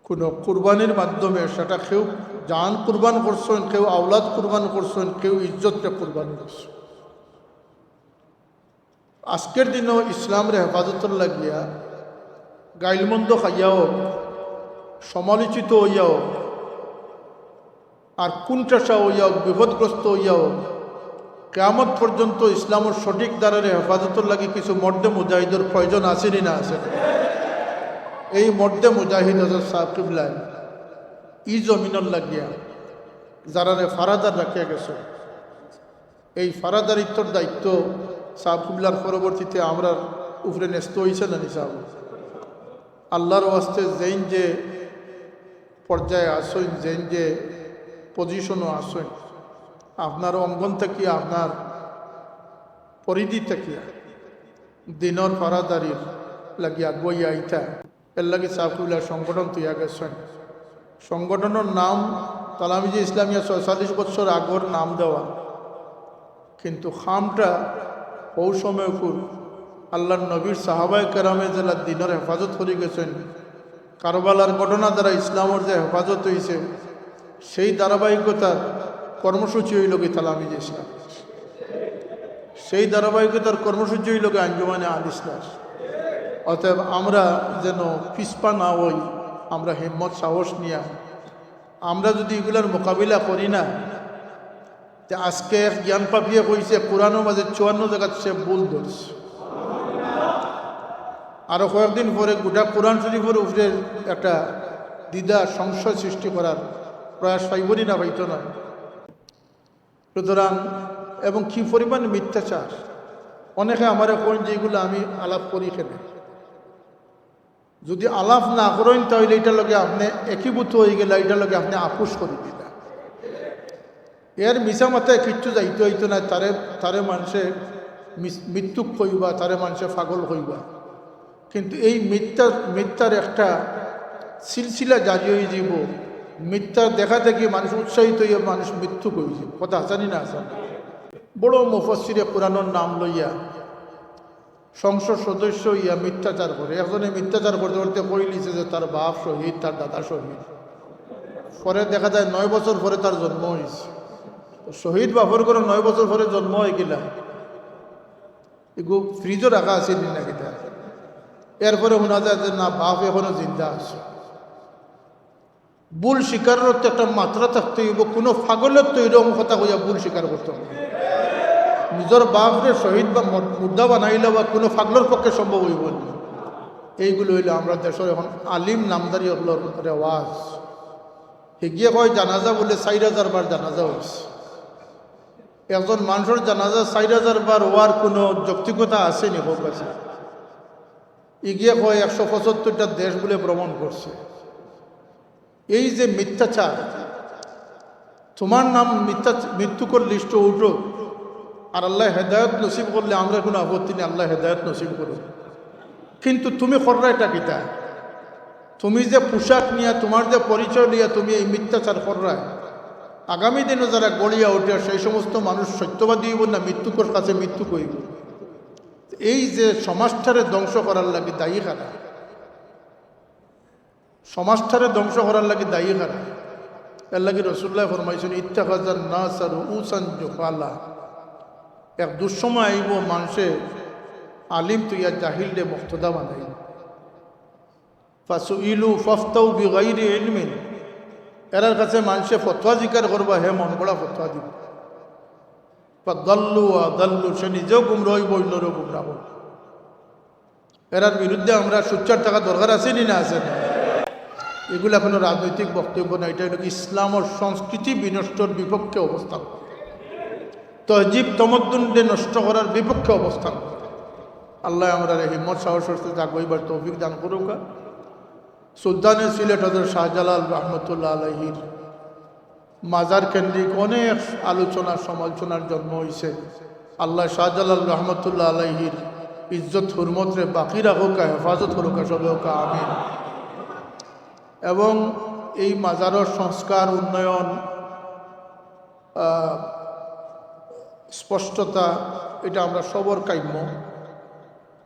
কোনো কুরবানির মাধ্যমে। সেটা কেউ জান কুরবান করছেন, কেউ আওলাদ কুরবান করছেন, কেউ ইজ্জতটা কুরবানি করছেন। আজকের দিনও ইসলামের হেফাজতের লাগিয়া গাইলমন্দ খাইয়াও, সমালোচিত হইয়াও, আর কুণ্ঠাসা হইয়াও, বিপদগ্রস্ত হইয়াও, কিয়ামত পর্যন্ত ইসলামের সঠিক দ্বারের হেফাজতের লাগে কিছু মর্দে মুজাহিদের প্রয়োজন আসেনি না আছে। এই মর্দে মুজাহিদ হযরত সাহেব কিবলা ই জমিনের লাগিয়া যারারে ফারাদার রাখিয়া গেছে, এই ফারাদারিত্বর দায়িত্ব সাহেব কিবলার পরবর্তীতে আমরা উপরে ন্যস্ত হয়েছে না নিসাব। আল্লাহর ওয়াস্তে যেইন যে পর্যায়ে আসেন, যেইন যে পজিশনও আসেন, আপনার অঙ্গন থেকে আপনার পরিধি থাকিয়া দিনর পারাদারির লাগি আগুয়াইয়া আইতা এর লাগি সাফুল্লা সংগঠন তৈয়া গেছেন। সংগঠনের নাম তালামিজি ইসলামিয়া ৪৬ বছর আগর নাম দেওয়া, কিন্তু খামটা ওই সময় খুব আল্লাহর নবীর সাহাবায়ে কেরামে যারা দিনের হেফাজত করে গেছেন, কারবালার ঘটনা দ্বারা ইসলামের যে হেফাজত হয়েছে সেই ধারাবাহিকতার কর্মসূচি হইল কি তালামিজি ইসলাম, সেই ধারাবাহিকতার কর্মসূচি হইল কি আঞ্জুমানে আল ইসলাম। অতএব আমরা যেন পিছপা না হই, আমরা হিম্মত সাহস নিয়া আমরা যদি এগুলার মোকাবিলা করি না, যে আজকে এক জ্ঞান পাপিয়ে কইছে কোরআনের মাঝে ৫৪ জায়গায় সে ভুল ধরছে, আরও কয়েকদিন পরে গোটা কোরআন শরীফের উপরে একটা দ্বিধা সংশয় সৃষ্টি করার প্রয়াস পাইবনি না, পাইত না। সুতরাং এবং কী পরিমাণ মিথ্যাচার, অনেকে আমার কোন যেগুলো আমি আলাপ করি খেলে, যদি আলাপ না করেন তাহলে এটার লগে আপনি একীভূত হয়ে গেলে এটার লগে আপনি আপোষ করে দিলা। এর মিশা মাথায় কিচ্ছু যাইতে হইতো না, তারে মানুষে মৃত্যুক কইবা, তারে মানুষে পাগল কইবা, কিন্তু এই মিথ্যার একটা সিলসিলা জারি হয়ে যাব। মিথ্যার দেখা দেখি মানুষ উৎসাহিত হইয়া মানুষ মৃত্যু কইছে, কথা আসানি না আসান। বড় মুফাসসিরে কোরআনের নাম লইয়া সংসদ সদস্য হইয়া মিথ্যাচার করে, একজনে মিথ্যাচার করতে করতে কই লিছে যে তার বাপ শহীদ, তার দাদা শহীদ। পরে দেখা যায় ৯ বছর পরে তার জন্ম হয়েছে। শহীদ বাপর করে ৯ বছর পরে জন্ম হয়ে গেলা, এগু ফ্রিজও রাখা আছে না কিতা। এরপরে শোনা যায় যে না, বাপ এখনো জিন্দা আছে। ভুল স্বীকারের তো একটা মাত্রা থাকতে হইব, কোনো পাগলের তো এরকম কথা কইয়া ভুল স্বীকার করতে হবে। নিজের বাপরে শহীদ বা মুদ্রা বানাইলে বা কোনো পাগলের পক্ষে সম্ভব হইব না। এইগুলো হইলে আমরা দেশের এখন আলিম নামদারি হলোর রেওয়াজ। হিগিয়ে কয় জানাজা বলে ৪,০০০ বার জানাজা হয়েছে। একজন মানুষের জানাজা ৪,০০০ বার হওয়ার কোনো যৌক্তিকতা আসেনি হোক আছে। এগিয়ে কয় ১৭৫টা দেশ বলে ভ্রমণ করছে। এই যে মিথ্যাচার, তোমার নাম মৃত্যুকর লিস্ট উঠো, আর আল্লাহ হেদায়ত নসিব করলে আমরা কোনো আপত্তি নেই, আল্লাহ হেদায়ত নসিব করুন। কিন্তু তুমি কররা এটা কিতা? তুমি যে পোশাক নিয়ে, তোমার যে পরিচয় নিয়ে তুমি এই মিথ্যাচার কররা, আগামী দিনে যারা গড়িয়া ওঠে সেই সমস্ত মানুষ সত্যবাদী হইব না মৃত্যুকর কাছে মৃত্যু করিব। এই যে সমাজটারে ধ্বংস করার লাগে দায়ী কারা? সমাজটারে ধ্বংস করার লাগে দায়ী কারা? এর লাগে রাসূলুল্লাহ ফরমাইছেন ইত্তাখাযান নাস রুউসান জুহালা। এক দুঃসময় আইব মানুষে আলিম তুইয়া জাহিলরে মুক্তদা বানাই। ফাসুইলু ফাফতাউ বিগাইরি ইলমিন। এরার কাছে মানুষে ফতোয়া জিকার করবা, হে মন গড়া ফতোয়া দিব। ফাদাল্লু আদাল্লু, সে নিজেও গুমরা হইব, অন্যরও গুমরা হইব। এরার বিরুদ্ধে আমরা সোচ্চার থাকা দরকার আছে নি না? আছে না? এগুলো কোনো রাজনৈতিক বক্তব্য না, এটা হলো ইসলাম ও সংস্কৃতি বিনষ্টর বিপক্ষে অবস্থান, তহজিব তমদ্দুনকে নষ্ট করার বিপক্ষে অবস্থান। আল্লাহ আমরা হিম্মত সাহস আগাইবার তৌফিক দান করুক। সুলতানে সিলেট হযরত শাহজালাল রহমতুল্লাহ আলাইহির মাজার কেন্দ্রিক অনেক আলোচনা সমালোচনার জন্ম হয়েছে। আল্লাহ শাহজালাল রহমতুল্লাহ আলাইহির ইজ্জত হুরমতরে বাকি রাখুক, হেফাজত করুক, সবে হোক আমিন। এবং এই মাজারের সংস্কার, উন্নয়ন, স্পষ্টতা, এটা আমরা সবর কাম্য।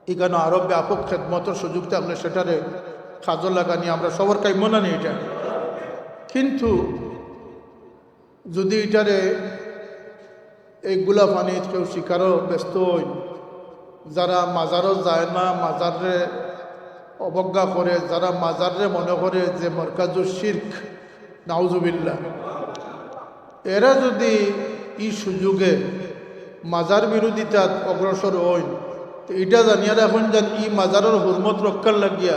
এখানে আরও ব্যাপক খেদমতের সুযোগ থাকলে সেটারে কাজে লাগানি আমরা সবর কাম্য না নি এটা। কিন্তু যদি এটারে এইগুলা পানি কেউ শিকারও ব্যস্ত হই, যারা মাজারও যায় না, মাজারে অবজ্ঞা করে, যারা মাজারে মনে করে যে মরকাজুর শিরক, নাউজুবিল্লাহ, এরা যদি এই সুযোগে মাজার বিরোধিতা অগ্রসর হই, তো এটা জানিয়া রাখুন যেন ই মাজারের হুরমত রক্ষার লাগিয়া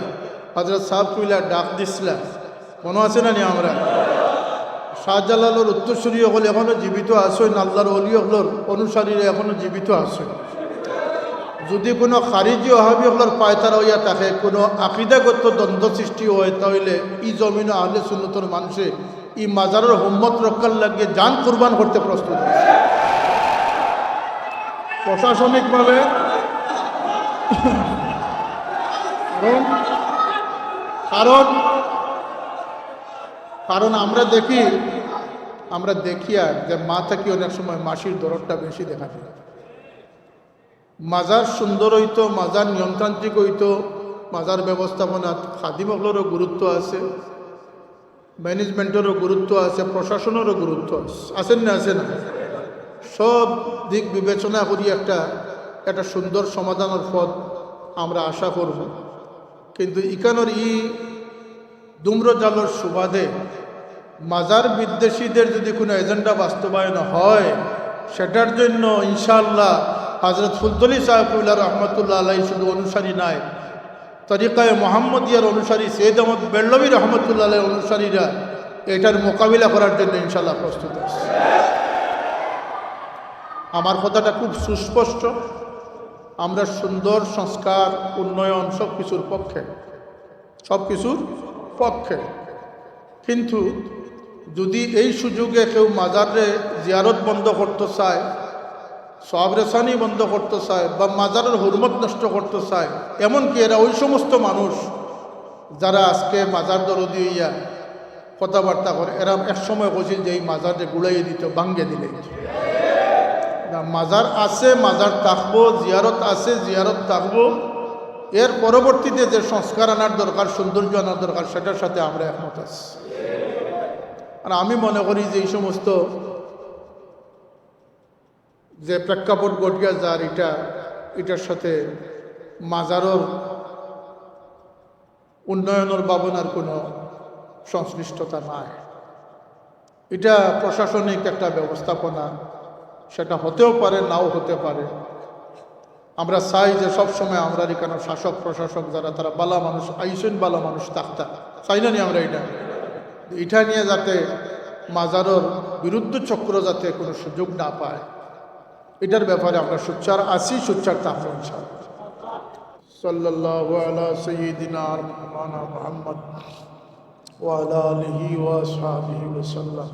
হযরত সাহেব কইলা ডাক দিছিলা, মনে আছে না নি? আমরা শাহজালালের উত্তরসূরি হল এখনও জীবিত আসেন, আল্লাহর অলি হলর অনুসারীরা এখনও জীবিত আসেন। যদি কোনো খারিজি ওহাবি হলর পায়তারা হইয়া থাকে, কোনো আকিদাগত দ্বন্দ্ব সৃষ্টি হয়, তাহলে ই জমিন আহলে সুন্নতর মানুষে ই মাজারের হুম্মত রক্ষার লাগিয়ে জান কুরবান করতে প্রস্তুত। প্রশাসনিকভাবে কারণ কারণ আমরা দেখি আর যে মা থাকি অনেক সময় মাসির দরদটা বেশি দেখা যায়। মাজার সুন্দর হইতো, মাজার নিয়মতান্ত্রিক হইতো, মাজার ব্যবস্থাপনাত খাদিমগুলোরও গুরুত্ব আছে, ম্যানেজমেন্টেরও গুরুত্ব আছে, প্রশাসনেরও গুরুত্ব আছে না আছে না? সব দিক বিবেচনা করি একটা সুন্দর সমাধানের পথ আমরা আশা করব। কিন্তু ইকানোর দুম্রজালর সুবাদে মাজার বিদ্বেষীদের যদি কোনো এজেন্ডা বাস্তবায়ন হয়, সেটার জন্য ইনশাআল্লাহ হযরত ফুলতলি সাহেবুল্লাহ রহমতুল্লাহ আলাই শুধু অনুসারী নাই, তরিকায়ে মোহাম্মদিয়ার অনুসারী সৈয়দ আহমদ বেল্লভী রহমতুল্লাহ আলাই অনুসারীরা এটার মোকাবিলা করার জন্য ইনশাআল্লাহ প্রস্তুত আছে। আমার কথাটা খুব সুস্পষ্ট, আমরা সুন্দর সংস্কার, উন্নয়ন সব কিছুর পক্ষে। কিন্তু যদি এই সুযোগে কেউ মাজারে জিয়ারত বন্ধ করতে চায়, সওয়াব রেসানি বন্ধ করতে চায়, বা মাজারের হুরমত নষ্ট করতে চায়, এমনকি এরা ওই সমস্ত মানুষ যারা আজকে মাজার দরদি হইয়া কথাবার্তা করে, এরা একসময় বলছিল যে এই মাজারে গুড়াইয়ে দিত, ভাঙ্গে দিলে। মাজার আছে, মাজার থাকবো, জিয়ারত আছে, জিয়ারত থাকবো। এর পরবর্তীতে যে সংস্কার আনার দরকার, সৌন্দর্য আনার দরকার, সেটার সাথে আমরা একমত আছি। আর আমি মনে করি যে এই সমস্ত যে প্রেক্ষাপট ঘটিয়া যার এটার সাথে মাজারের উন্নয়নের ভাবনার কোনো সংশ্লিষ্টতা নাই। এটা প্রশাসনিক একটা ব্যবস্থাপনা, সেটা হতেও পারে, নাও হতে পারে। আমরা চাই যে সবসময় আমরা এখানে শাসক প্রশাসক যারা, তারা বালা মানুষ, আইসেন বালা মানুষ থাকতা চাই না নি আমরা। এটা নিয়ে যাতে মাজারের বিরুদ্ধ চক্র যাতে কোনো সুযোগ না পায়, এটার ব্যাপারে আমরা সোচ্চার আছি, সোচ্চার থাকবো ইনশাআল্লাহ। সাল্লাল্লাহু আলা সাইয়্যিদিনা মাওলানা মুহাম্মদ ওয়া আলা আলিহি ওয়া আসহাবিহি ওয়া সাল্লাম।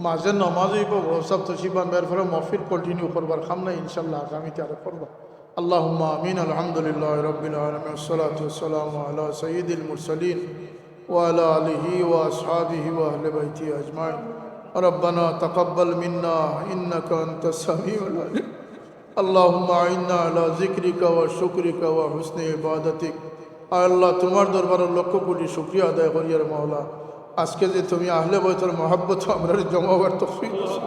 মাঝে নমাজই সব তশিবান বের করে মহফিল কন্টিনিউ করবার খামনা ইনশাআল্লাহ আগামীতে আরো করবো। আল্লাহুম্মা আমিন। আলহামদুলিল্লাহি রাব্বিল আলামিন, ওয়াসসালাতু ওয়াসসালামু আলা সাইয়্যিদিল মুরসালিন ওয়া আলা আলিহি ওয়া আসহাবিহি ওয়া আহলি বাইতিহি আজমাইন। রব্বানা তাকাব্বাল মিন্না ইন্নাকা আনতাস সামিউল আলিম। আল্লাহুম্মা আইন্না আলা যিকরিকা ওয়া শুকরিকা ওয়া হুসনি ইবাদাতিক। আল্লাহ, তোমার দরবারে লক্ষ কোটি শুকরিয়া আদায় করি আর মাওলা, আজকে যে তুমি আহলে বাইতের মহব্বত আমরা জমাবার তৌফিক দিছো।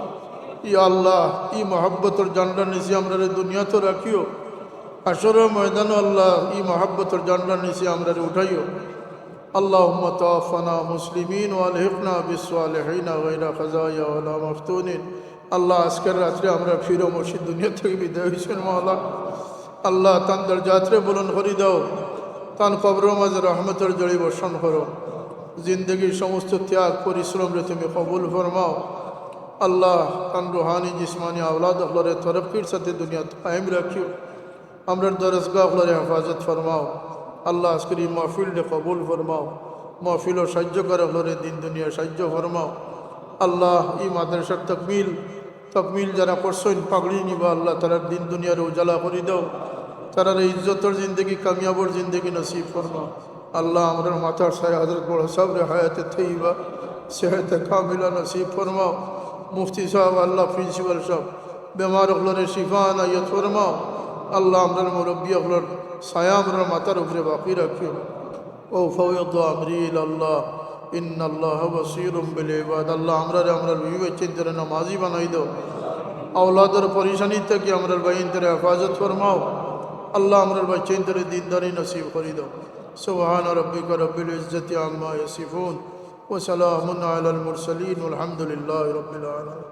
ইয়া আল্লাহ, ই মহব্বতের জান্ডা নিচে আমরা দুনিয়া তো রাখিও, হাশরের ময়দানে আল্লাহ ই মহব্বতের জান্ডা নিচে আমরা উঠাইও। আল্লাহুম্মা তাওয়াফানা মুসলিমিন ওয়া আলহিকনা বিসসালিহিন গায়রা খাজায়া ওয়ালা মাফতুনিন। আল্লাহ, আজকের রাত্রে আমরা ফিরো মসজিদ দুনিয়া থেকে বিদায় হয়েছেন মাওলা। আল্লাহ, তান দরজাত্রে বুলন্দ করে দাও, তান কবর মাঝে রহমতের জড়ি বর্ষণ করো। জিন্দগির সমস্ত ত্যাগ পরিশ্রমরে তুমি কবুল ফরমাও। আল্লাহ, তান রুহানি জিসমানি আওলাদ আল্লাহরে তরক্কির সাথে দুনিয়া কায়েম রাখিও। আমরা দরসগাহ আল্লাহরে হেফাজত ফরমাও। আল্লাহ, আজকের এই মাহফিলরে কবুল ফরমাও। মাহফিল ও সাহায্য করে আল্লাহরে দিন দুনিয়া সাহায্য ফরমাও। আল্লাহ, এই মাদ্রাসার তকমিল যারা করছেন পাগড়ি নিবা, আল্লাহ তারা দিন দুনিয়ার উজালা করে দাও। তারা ইজ্জতর জিন্দগি, কামিয়াবর জিন্দগি নসিব ফরমাও। আল্লাহ, আমরা মাতার সাহেব হজরত বড় সাহেব হায়াতে তৈবা সেহতে কামিলা নসিব ফরমাও। মুফতি সাহেব, আল্লাহ প্রিন্সিপাল সাহেব, বেমার হলরে শিফা নাইয়ত ফরমাও। আল্লাহ, আমরা মুরব্বী হলর ছায়া আমরা মাতার উপরে বাকি রাখিও। ও ফাওয়াদ আমরিল আল্লাহ ইন্নাল্লাহ বাসীরুম বিল ইবাদ। আল্লাহ, আমরা বিবে চিন্তার নামাজি বানাই দাও। আওলাদের পরেশানি থেকে আমরা বাইনদের হেফাজত ফরমাও। আল্লাহ, আমরা বাচ্চাদের দিনদারি নসিব করে দাও। সুবহান রাব্বিকা রব্বিল ইজ্জতি আম্মা ইয়াসিফুন ওয়া সালামুন আলাল মুরসালিন ওয়ালহামদুলিল্লাহি রাব্বিল আলামিন।